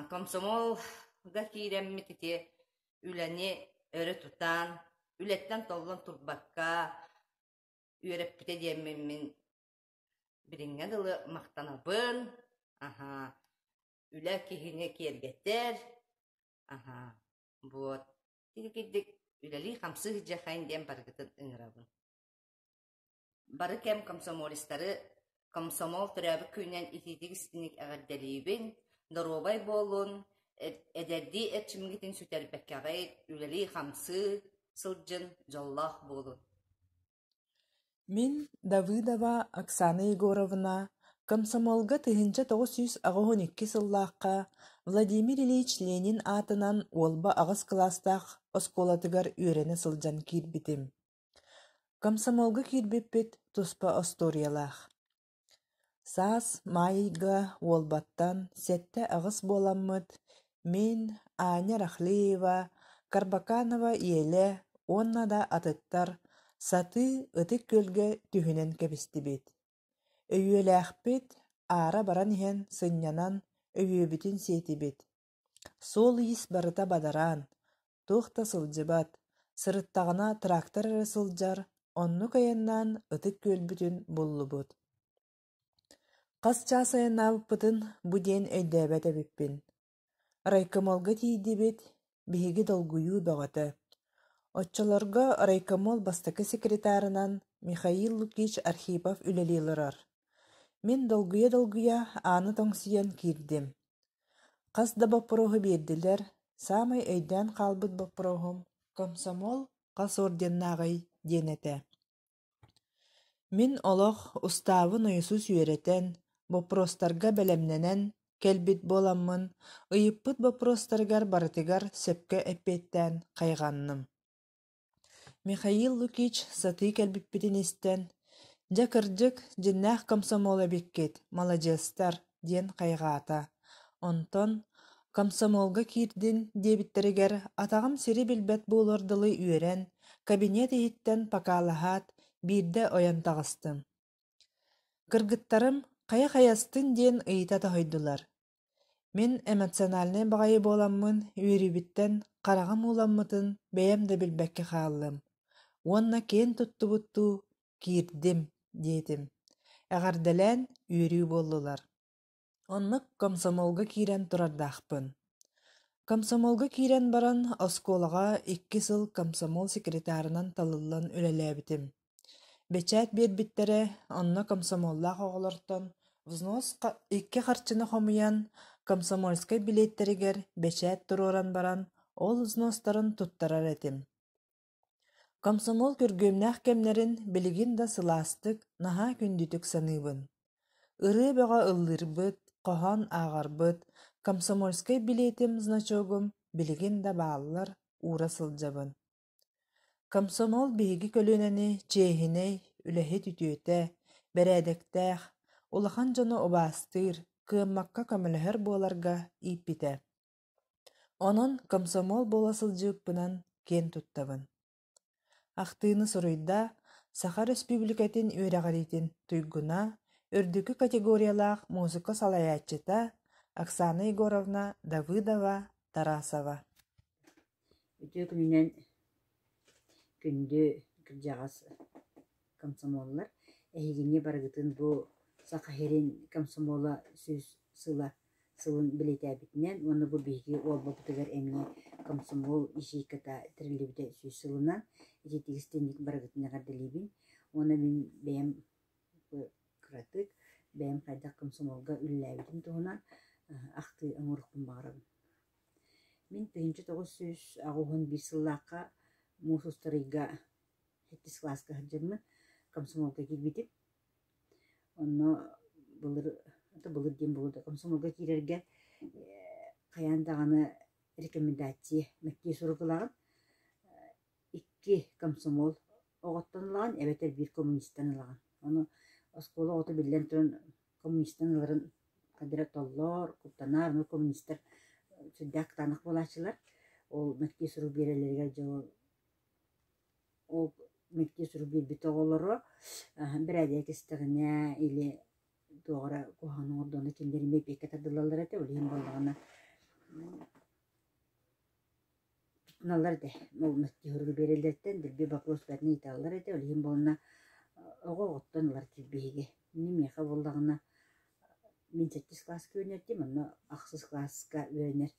Komsomol da kirem mititi. Üleni örü tutan. Ületten tollan turbakka üyerep bite diyemmemin biringe dılı maqtanabın üle kihine kergetter bu tigidik üleli hamsı hıcakayın diyen bargıtın ıngırabın barı kem komsomolistari komsomol türabı köynen itidik istinik ağırdeliyibin darobay bolun ederdi etçimgitin süterbekkağı üleli hamsı Сылджын жоллах болу. Мин Давыдова Оксана Егоровна Комсомолга тыһынча 912 сыллааққа Владимир Ильич Ленин атынан уолба аҕыс класстаах оскуолатыгар үөрэни сылдьан киирбитим. Комсомолга киирбиппит туспа осториялаах. Саас маайга уолбаттан сетте аҕыс буоламмыт мин Аня Рахлеева, Карбаканова иэлэ уонна да атыттар саты ытык көлгэ түһүнэн кэбистибит. Өйүөлээхпит аара баран иһэн сынньанан өйүөбүтүн сиэтибит. Суол иис барыта бадараан, туохта сылдьыбат, сырыттаҕына трактор эрэ сылдьар, онну кайаннаан ытык күөлбүтүн буллубут. Хас чаасайаннаабыппытын бу диэн өйдөөбөт эбиппин. Райкомолга тиийдибит биһиги долгуйуу бөҕөтө. Оччолорго райкомол бастакы секретарынан Михаил Лукич Архипов үлэлиилэрэр. Мин долгуя ааны тоҥсуйан киирдим. Хас да боппороһу биэрдилэр, саамай өйдөөн хаалбыт боппороһум комсомол хас орденнааҕай диэнэтэ. Мин олох устаабын ойусу сүүрэтэн, боппростарга бэлэмнэнэн кэлбит буоламмын, ыйыппыт боппростаргар барытыгар сөпкө эппиэттэн хайҕанным. Михаил Лукич сатыы кэлбиппитин истэн, «Дьэ кырдьык дьиннээх комсомол эбиккит, молодестар» диэн хайҕаата. Онтон комсомолга киирдин диэбиттеригэр атаҕым сири билбэт буолар дылы үөрэн, кабинет иһиттэн пакаалаһаат, биирдэ ойон таҕыстым. Кыргыттарым хая-хаястын диэн ыйыта таһойдулар. Мин эмоциональный баҕайы буоламмын, үөрүүбүттэн хараҕам ууламмытын бэйэм да билбэккэ хааллым. Уонна киэн туттубуттуу киирдим диэтим. Эҕэрдэлээн үөрүү буоллулар. Оннук комсомолга киирэн турардаахпын. Комсомолга киирэн баран оскуолаҕа 2 сыл комсомол секретарынан талыллан үлэлээбитим. Бэчэät биэрбиттэрэ онно комсомоллаах оҕолортон взнос 2 харчыны хомуйан комсомольскай билеттеригэр бэчэät туруоран баран ол взностарын туттарар этим. Комсомол көргөмнээх кэмнэрин билигин да сылаастык наһаа күндүтүк саныыбын. Ырыы бөҕө ыллырбыт, хоһон ааҕарбыт, комсомольскай билетим значогум билигин да бааллар уура сылдьабын. Комсомол биһиги көлүөнэни чээһинэй, үлэһи түтүөтэ, бэрээдэктээх, улахан дьоно убаастыыр, кыаммакка көмөлөһөр буоларга ииппитэ. Онон комсомол буола сылдьыыппынан киэн туттабын. Ахтыыны суруйда Саха Республикатын үөрэҕэритин туйгуна өрдүкү категориялаах музыка салаяччыта Оксана Егоровна Давыдова Тарасова. Өтө күнүнен күндү кырдьаҕас комсомоллар эһигине барыгытын бу сахахерин комсомола сүз сылын билетээбитинен уонна бу биһиги уолбабытыгар эмне комсомол ишиикката тирилибите сүз сылынан ититигистенник барыгытынаҕар дэлиибин уонна мин бэйэм кыратык бэйэм хайдах комсомолга үллээбитин туһунан ахты оҥорухпун баҕарабын. Мин 1961 сыллаакка муусустарыйга 7 класска хаджармын комсомолга киирбитим. Онно былыр диэн болууда комсомолга киирэргэ хайаан даҕаны рекомендация мэккии суругулагын 2 комсомол оҕоттон ылаган, эбэтэр 1 коммунисттан ылаган. Ону оскуола оҕото биллэн туран коммунисттан ыларын кадыра толлоор, куттанаар, ону коммунисттар сүрдээх кытаанах булаачылар. Ол мэккии суруг биэрэлэригэр дьоо ол мэккии суруг биэрбит оҕолоро бирээдээ кистэҕинэ или туоҕара куһаҕаны ордоно киндериме пиэккэ тардылаллар этэ, улиһин боллаҕына тутуналлар этэ. Ол мэккии суруг биэрэллэртэн дилби вопрос бэтин италлар этэ, улиһин болна оҕоҕоттон ылар тирбиһиги. Нимиэхэ боллаҕына мин 8 класс күөнэрдим, онно 6 класска үөрэнэр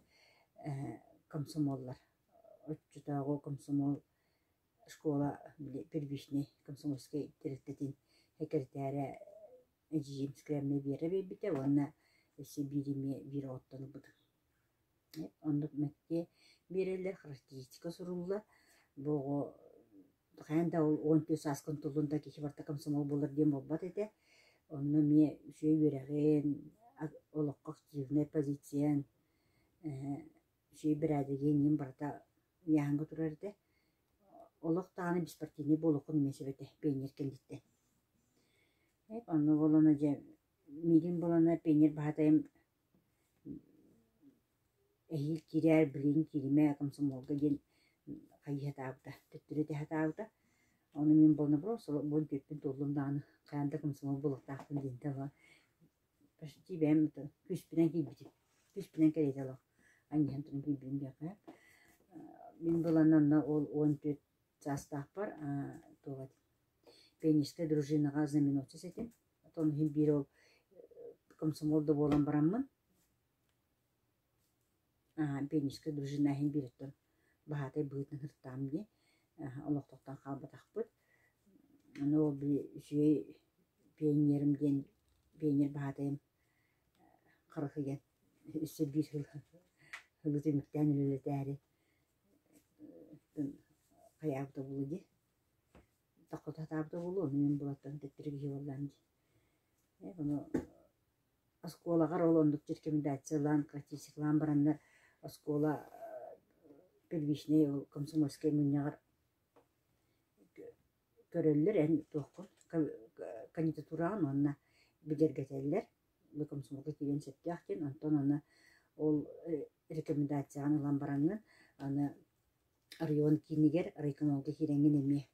комсомоллар. Отчутааҕу комсомол школа первичный комсомольской тиреттетин секретаря эжиимскрэме биэра бэйбитэ, уонна эссе бириме бир оттон быды. Онно мэкке биэрэллэр характеристика сурулла. Бого хайанда ол 14 сааскын тулунда кихи барта комсомол болар диэн болбат этэ. Онно мне шөй береген олоққа активный позициян шөй берәдеген нем барда яңғы турарды. Олоқ тағаны беспартийный болуқын месебете пейнер келдетті. Онно болана же милин болана пейнер бағатайым әйел кирер білін кириме комсомолға ген қайы хатауыда, түттіреті хатауыда. Оны мен болна бұру, сол бұл көппен толымдағаны қаянда комсомол болықтақтың дейінді ала. Почти бәм күспінен кейбітіп, күспінен кәрейді ала. Аннен тұрын кейбілін бәқі. Мен болананна ол 14 жастақ бар, пениске дружинаға знаменоцы сетім. Оны хем бір ол комсомолда болан барамын. Пениске дружина хем бір өттін. Бағатай бұғытын ғырттам де. Олықтықтан қалбатақ бұд. Оны ол бір жүйе пейнерімден, пейнер бағатайым қырықыген. Үсі бір ғылыты мүктен үлілі дәрі. Қаяғыда болу де. Тақылтатағыда болу, мен болаттан тәттіргі олдан де. Оны осколағар ол ондық рекомендациялан, практисиклан барандар оскола первичный комсомольский мүннеғар көрелілер, ән тоққын кандидатураған онына бігергетелілер. Бұл комсомолға келен сәттіяқтен, антон оны ол рекомендацияған ұлан бараңын, оны район кейінігер райкомолға керенген еме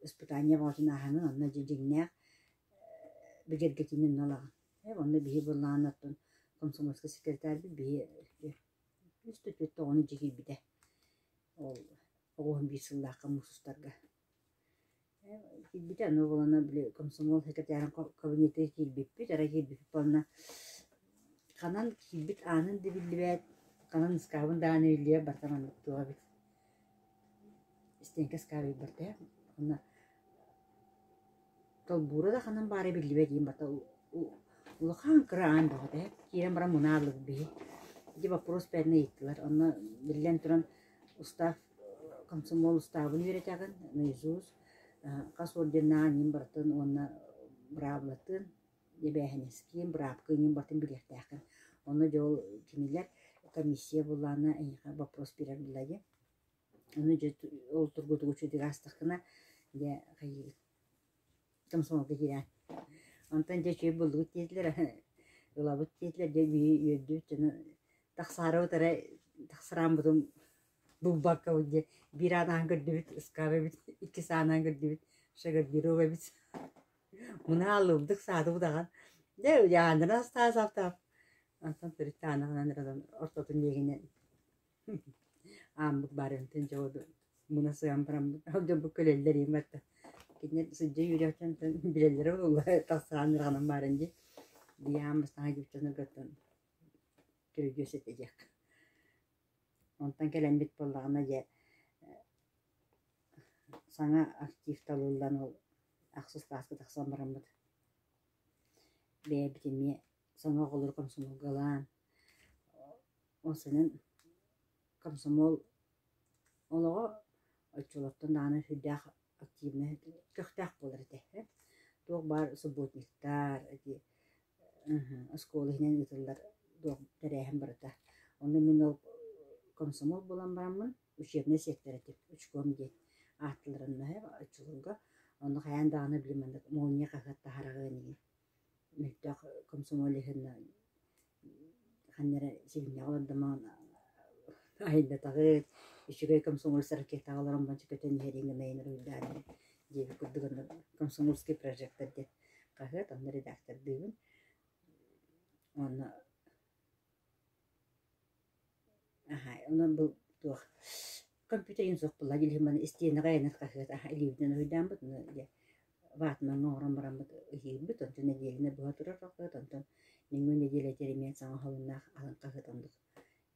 испытания болатын ағанын, онына жеңнәқ бігергетінен олаған. Онына бейі болған аттын комсомольский секретарь бейі үсті-төтті оны жеге біде. Оғын бір сыллаққа мұсыстарға. Келбіде, аны болана біле комсомол секретарын кабинеті келбеппет, ара келбеппет болана қанан келбет анын дебілі бәд, қанан ұскабын дағаны үлі бартаман тұға бет. Істенкі ұскабы барды. Толбура да қанан бары білі бәд ең барта. Улы қан кыра ан бағыда. Керен бара мұнарлық бей. Де вопрос бәріне еттілер. Оны білген тұран устав, комсомол уставын веретягын, наизуз. Қас орденнаған ең бартын, оны бұрабылатын, ебәхінескен, бұрабқы ең бартын білектәқын. Оны жол кемелер комиссия боланы вопрос берер білді. Оны ол тұрғыды өчедік астықына комсомолға керен. Онтан же чөй болуғы тезілер, ұлабыт тезілер, же бүйі өйді, тақсары отыра, тақсыран бұдың бұлбаққа өйде, бір анан көрді біт, ұскабы біт, ikisi анан көрді біт, шағыр бір оға біт. Мұна алыбдық сады бұдаған. Де, яғандырын астағы саптап. Онтан түрікті анағынан ортатын дегенен. Амбық барын түн жоғыды. Мұна сыған барам бұд. Алды бұл көлелдер ең бәтті. Кенер сүрде үйректен білелері бұл тақсығанырғанын барын де. Диямыстан агиптаны көттін. Көрге өсетежек. Онтан келен бит болдағына же саңа актив талылдан ол ақсыз тасқы тақсан барам бұд. Бәй бітеме саңа қолыр комсомол ғалан. Осының комсомол олығы өтчолаттан дағаны хүддәқ активны көқтәқ болыр де. Тоқ бар субботниктар, осколығынан ұтылар тәрәйін барыда. Онда мен ол комсомол болан барамын, учебный сектор етіп, учком де аттыларынна ұтчылығы. Онда қаян дағаны білімендік, молния қағатта харағыған еген. Мүлттәқ комсомол ехінна қаннары себіне қаландаман айында тағыт, үшігі комсомол саркет тағаларым банчы көтен еренгі мәйінір ұйдарын дегі күрдігінді комсомолский прожектор деп қағыт, онда редактор дүйін. Онан бұл туақ компьютерин соқ бұла елхіманы істені ғайынат қағыт әлеуінен ұйдан бұд, ватынан оңыран баран бұд ұйығы бұд, онтын неделіне бұға тұрар қағыт, онтын менің неделі теремен саңа халынақ алын қағыт ондық.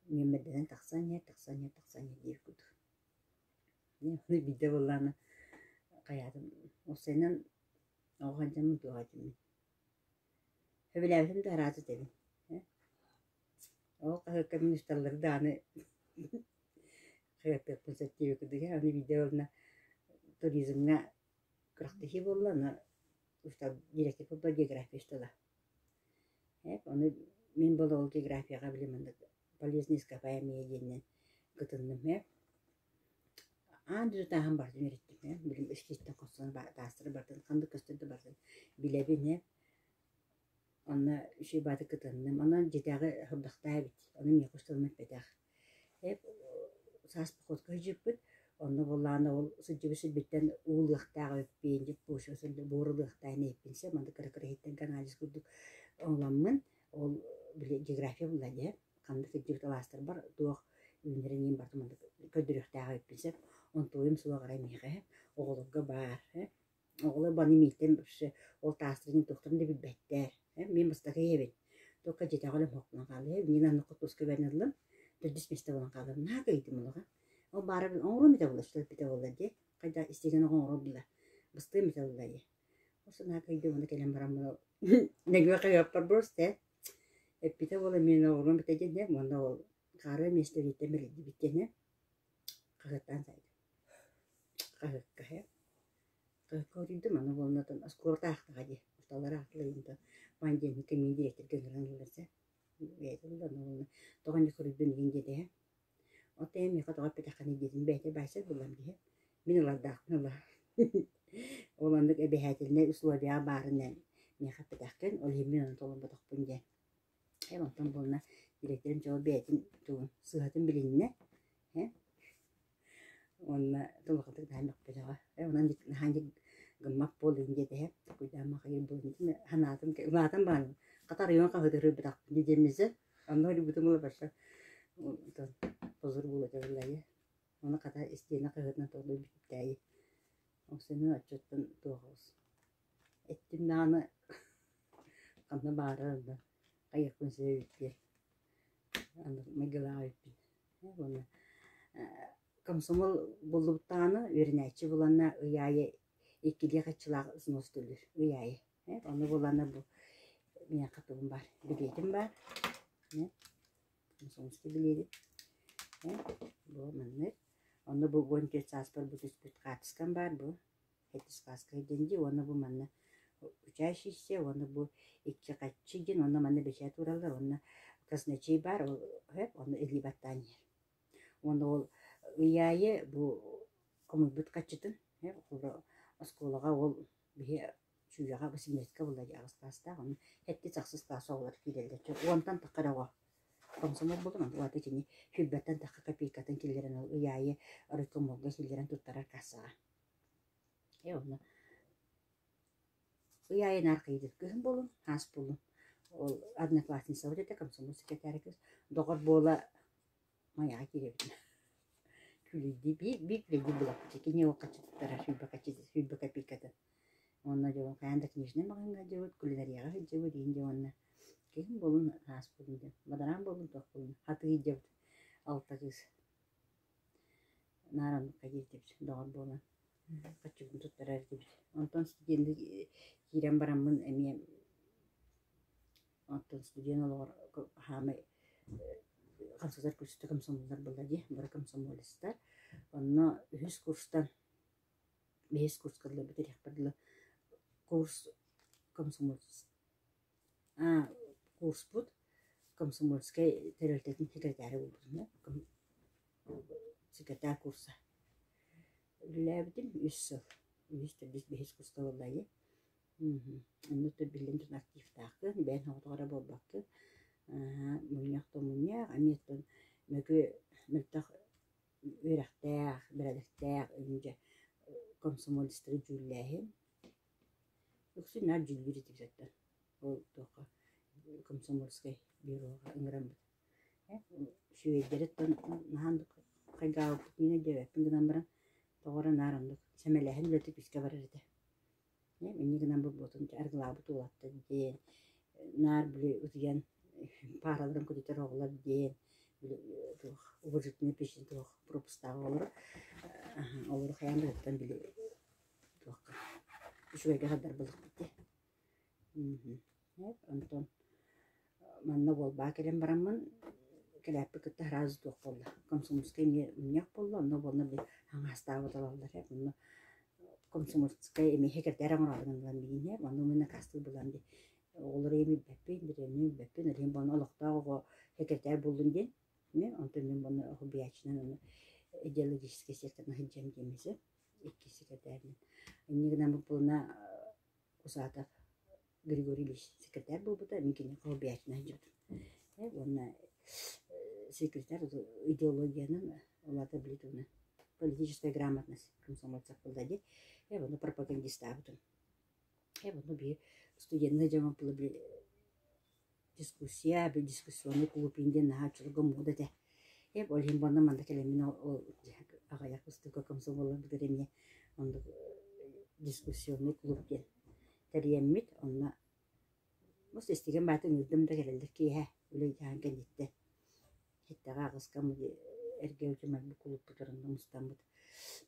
Немеден тақсан ер деп күді. Оны биде боланы қаядым. Осайнан оған жамын туғадым. Өбіләуім де аразы дебін. Ол қағы коммунистарлар даны қағаттық бұлсаттебі күдіге. Оны биде болына туризмға күрақтығы боланы устал директор бұл география ұстала. Оны мен бұл ол географияға білемін, полезный ископаемые денен күтіндім. Андыр тағын бардым ереттім. Білім ішкестен қоссаны тастыры бардым, қанды көстенді бардым. Білебін, оны үші бады күтіндім. Оны жетағы хыбдақтай бит. Оны мен қостылмет бетақ. Сас бұқотқа жүп бүт. Оны болағына ол сұджыбысы біттен уылықтағы өппейін деп бұшы өсілді бұрылықтағын еппенсе, манды кірі-кірі хеттен канализ күрдік оңламын. Ол география болады. Қанды федерит аластыр бар, дуақ үйінерін ең барды манды көдіріқтағы өппенсе, он тойым суға қарай меға, оғылығы бар. Оғылы баны мейтен бүпші, ол тастырын тоқтырын да білбәттер. Мен бұстағы ебет. Тоққа жете қолым хоқынан қалды. Мен аны құтбыз көбәрін түрдіс месті болан қалды. Наға үйдім олыға. Ол бары бір оңыру мете болды, штыл бете болды. Қайда істеген оңыру болды. Бұсты мете болды. Осы наға үйдім, оны келем барам бұл. Нәгі қайып бар бұрысты. Бете болды, мен оңыру мете дедім. Онда ол қары месті беттен біледі беттені. Қағыттан сайды. Қағыққа. Қағыққа үрейдім, аны болынатын аскурта ақтыға де. Ұсталары ақтылы енді. Банден кемен директор генерал оларса. Тоған көріп бөлген деді. Отайым еқа тоға петақаны дедім бәйті байсыр бұлам де. Мен оларды ақын олар. Оландық әбәйәтіліне условия барынан меқа петақын, ол емен оны толын бұдық бұнде. Онтан болына директорым жауы бәйтін туын сығатын білініне. Онына толықытық дайымық бұдыға. Онан ханды гыммап болын деді. Құйдама қайыр болын деді. Ханатым бағаным. Қатар үйен қағыдыры бұдақ дедемізі. Онна бұдым олы баша. Позыр болады олайы. Оны қатар істейіне қағыдына тоғды біттәйі. Осының отчеттен тоғыз. Әттім нағаны қанна бары ұрды. Қайықпын сөй өтпер. Мәгіла өтпер. Комсомол болды бұттағаны өрінәйтші боланна ұяйы еккеле қатшылағы ұзын өстілір. Ұяйы. Оны боланна бұл мен қатуым бар. Білетім бар. Комсомолсты біледі. Бұл мәнір. Оны бұл 14 сас бар, бұл түспүт қатысқан бар. Бұл әтіс қасқа еденде. Оны бұл мәнір учащийся. Оны бұл 2 қатшы ген. Оны мәнір бешай туралар. Оны казначей бар. Оны элибаттан ер. Оны ол ұяйы бұл комылбыт қатшытын. Осколаға ол бе чуяға 18-ка болады ағыз класста. Оны әтті сақсыз класса олар келелді. Онтан тақырауға. Комсомол болдым. Уаты жіне хүббәттен тақы копейкатын келдерін ол ұяйы ұрықымолға келдерін тұттарар кассаға. Оны ұяйын арқайды күйін болым, хас болым. Ол одноклассница вот это комсомол секретарі көз. Доғыр бола маяға керебін. Күлейді бик лейді бұлақ. Кене ол қачы тұттарар хүббә копейкатын. Онна жауын қаянда книжіне мағынға жауыд, кулинарияға жауыд, енді онна кейін болын ас болын деп. Бадаран болын тоқ болын. Хатығы жауыд, алта қыз. Нараныққа жетіп, доғыр болын. Қачығын тұттарар деп. Онтан студенді кейрен барамын әме. Онтан студен олығыр хамы қансыздар көрсетті комсомолдар болады. Бір комсомолистар. Онна 100 курстан 5 курс қырлы бітірек бірділі. Курс комсомольский. Курс буд комсомольский территориальный секретарь был. Секретарь курса. Лебедин 100 100 курс коллайы. Ну то билен тун актив тақы. Ben хавтара болбақты. Муньяқ, аметон мөгі мүлтақ өрәқтәқ, бірәдіқтәқ, önce комсомолистері жүлләйін. Өксі нар жүл беретіп заттан. Ол тоқа комсомольскай бюроға ұңырам бұд. Шүйедереттен нағандық қайға ауқыт нені девәппін гынан баран тоғыра нарандық. Сәмәләхін өлетіп біске барар еді. Мен гынан бұл бұтын әргілағы бұт олатты дейін. Нар білі өтіген параларын көтетер оғылар дейін. Уважительный пешін тоқ пропустағы олар. Олар қаян бұлаттан білі тоққа. Үшуәйге қадар бұлық бітті. Антон манна болба келем барамын. Келәпі күтті разы тоқ болды. Комсомольский меняқ болды. Оны болна бір аңастағы талалар. комсомольская эми хекертер аңырағынан бейіне, оны мені кастыл бұланды. Олар эми бәппен, бірені бәппен, әлем бұны олықтағы хекертер болдың ден. Онтан мен бұны хоббиячынан идеологический секторна хиджам демесі, екі секретармен. Негінен бұлына Усатов Григорий Ильич секретарь был бы, мен кене хоббиячынан хиджам. Оны секретарь идеологияның оларды білетуіне. Политическая грамотность комсомольцев полдаде, оны пропагандиста абытын. Оны бір студентный жаман пылы бір дискуссия, бір дискуссионный клуб инде нағачылығы мода де. Олхин бұрны манда келемін ағаяқ ұстығы комсомолы бұдыреме дискуссионный клуб ден. Тәриеммет, онына мұсты істеген батын үддімді келелдік кейе, өлей жағын кәндетті. Хеттаға ағысқа мұды эргеуте мәлбі клуб бұтырында мұстан бұд.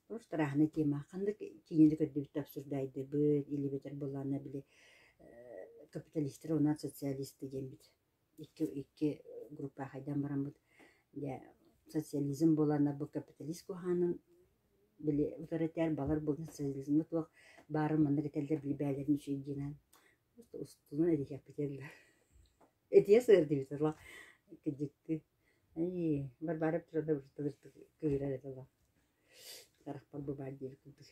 Просто рахны тема, қанды кейінді көрді тапсырдайды бұд, или бетер болана біле капиталистер, онан социалисты ден бұд. Екі группа қайдан баран бұд. Социализм болана бұл капиталист көғанын біле утарытер балар болын социализмді туақ барын маңда кетелдер біле бәлерін үшейденен. Ұстынан әрекеп бітерлер. Әтия сұрды бітір, кәдікті. Бар барып тұрады бұрыстадырды көйірер еді ола. Қарақпал бұл бар дейі күлдік.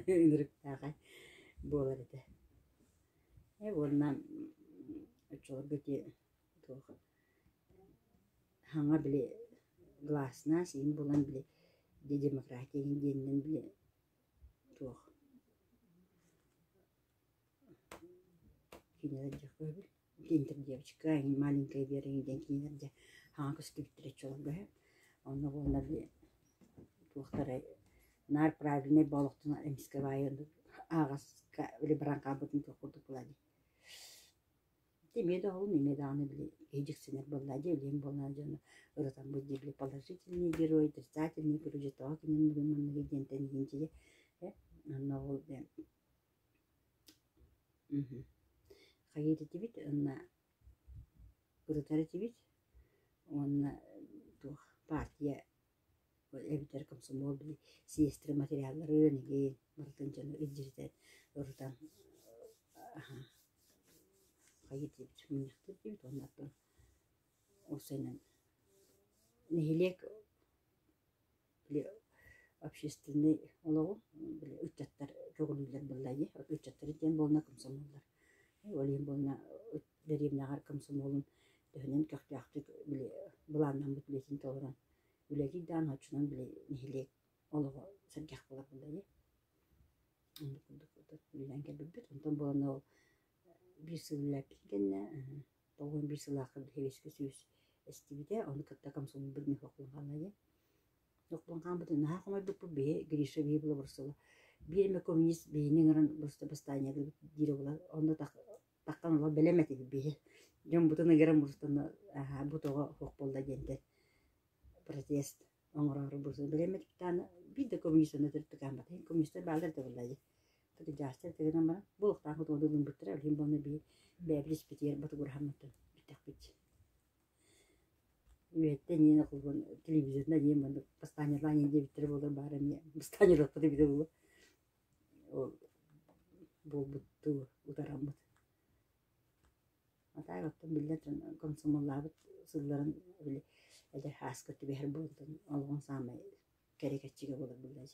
Үніріп тағай болар еді. Онынан ұчылыр көте туғы. Хаңа біле гласына сейін болан біле демократияның денінен біле туғы. Кинелер жақ көбіл. Кентір девочка, маленькая веріңден кинелер жақ. Хаңа көске бітірет жолы бөйі. Оны болына біле туқтары нар правильный балықтың әміскі ағасқа біле біран қабытын тоқырды бұлады. Демеді ол немеді аны біле ежіксінер болады, өлем болна жаны ұрытан бұлде біле положительный герой, отрицательный герой, жетуға кенен мүгіманығы дентен егенчеге. Анна ол ден. Қайеті дебет, анна ұрытары дебет, онна партия эбитер комсомол били сиестры материаллары неге мартын жана үддирден ұрытан қайеті мүнікті дебет, оннатын осайнан нехелек общественный олауы үтчаттар жоғылылар бұллайы, үтчаттар ден болна комсомоллар. Олен болна дәребнағар комсомолын төхінен көқтіяқты бұланнан бұтлетін толыран. Үләді дан очынан біле нехелек олығы сәргеқ болар бұлдайы. Онды күлдік үлән кәбілбет. Онтан болана ол бір сылылар білгенне, тоғын бір сылы ақырды хевескі сөз әстебеде, оны күтті комсомол білме хоқлынғанайы. Хоқлынған бұды наға қомай бұпы бе, Гриша бей бұлы бұрсылы. Берме коммунист бейінің ұрын бұрсты бастайын әді дейі бұлар. Онды таққан ола білемет еді бей. Жон бұтыны керім бұрстыны бұтыға хоқ болды денді. Протест оңырағыры бұрсыны білемет біттаны. Бейді коммунистыны түртті қамбаты. Коммунистер бәлдірді бұлайды. Тұты жастыр тегінен бара. Бұлықтан құт оңдығын бұттыра. Өлген болны бей бәбіліс бітер бұты көрхамматын. Біттақ бітті. Үйетті нені құлғын телевизорында нен бұнды бастанерлан енде біттірі болыр бары не. Бастанерлық бұты біті болы. Бұл бұтты ұтарам бұты. Атай оттан білдетін комсомоллабыт сылларын біле әдір хас көтті бәр болдың олғын самай кәрекетчіге болар бұлдайы.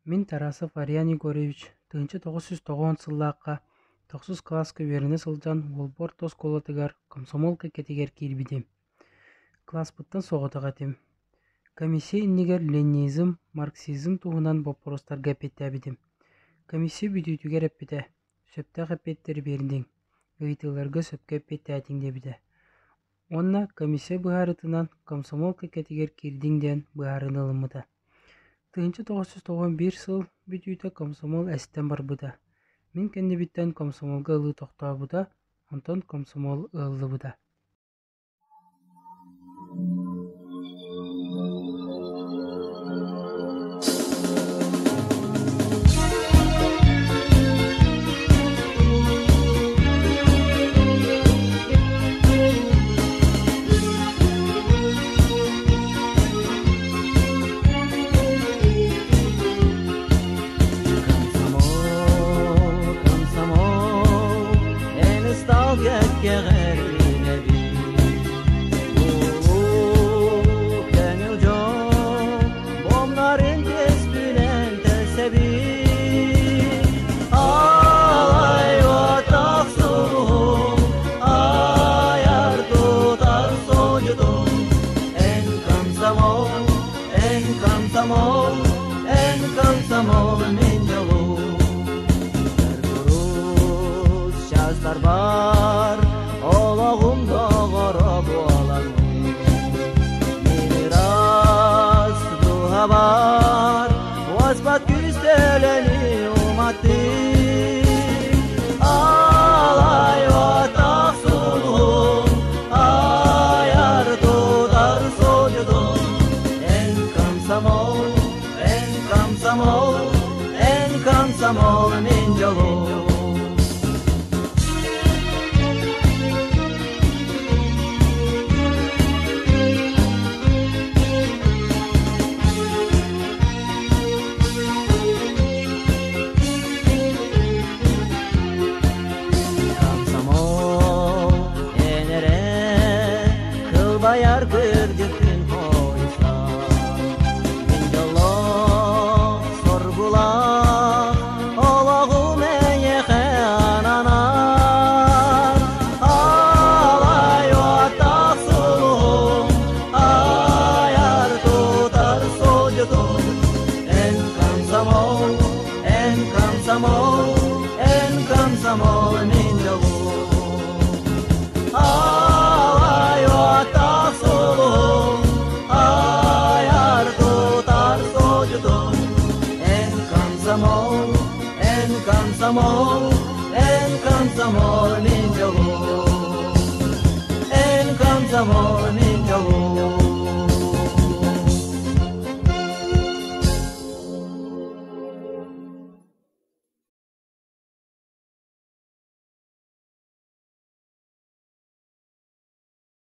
Мен Тарасов Ариан Егорович 1990 сыллаққа 9 класска веріне сылжан Волборто сколатыгар комсомолка кетегер келбедем. Класс бұттан соғытыға тем. Комиссия иннегер ленинизм, марксизм туғынан бопоростар гәпетті әбедем. Комиссия бүдейтігер әппеті. Сөпті ғапеттері берінден, ғайтыларға сөпкі әпетті әтіңде біді. Онна комиссия бұғарытынан комсомолка кәтегер кердіңден бұғарын ылымыды. 1991 сыл бүтүйті комсомол әстен бар бұда. Мен кәнді біттен комсомолға ылы тоқтау бұда, онтан комсомол ылы бұда. bayar kırdıkın koysa Minjolo sorbula Olahu meye xeananar Alay otak suluğum Ayar tutar socutum En kamsamol Minjolo Alay otak suluğum Ayar tutar socutum En kamsamol Minjolo En kamsamol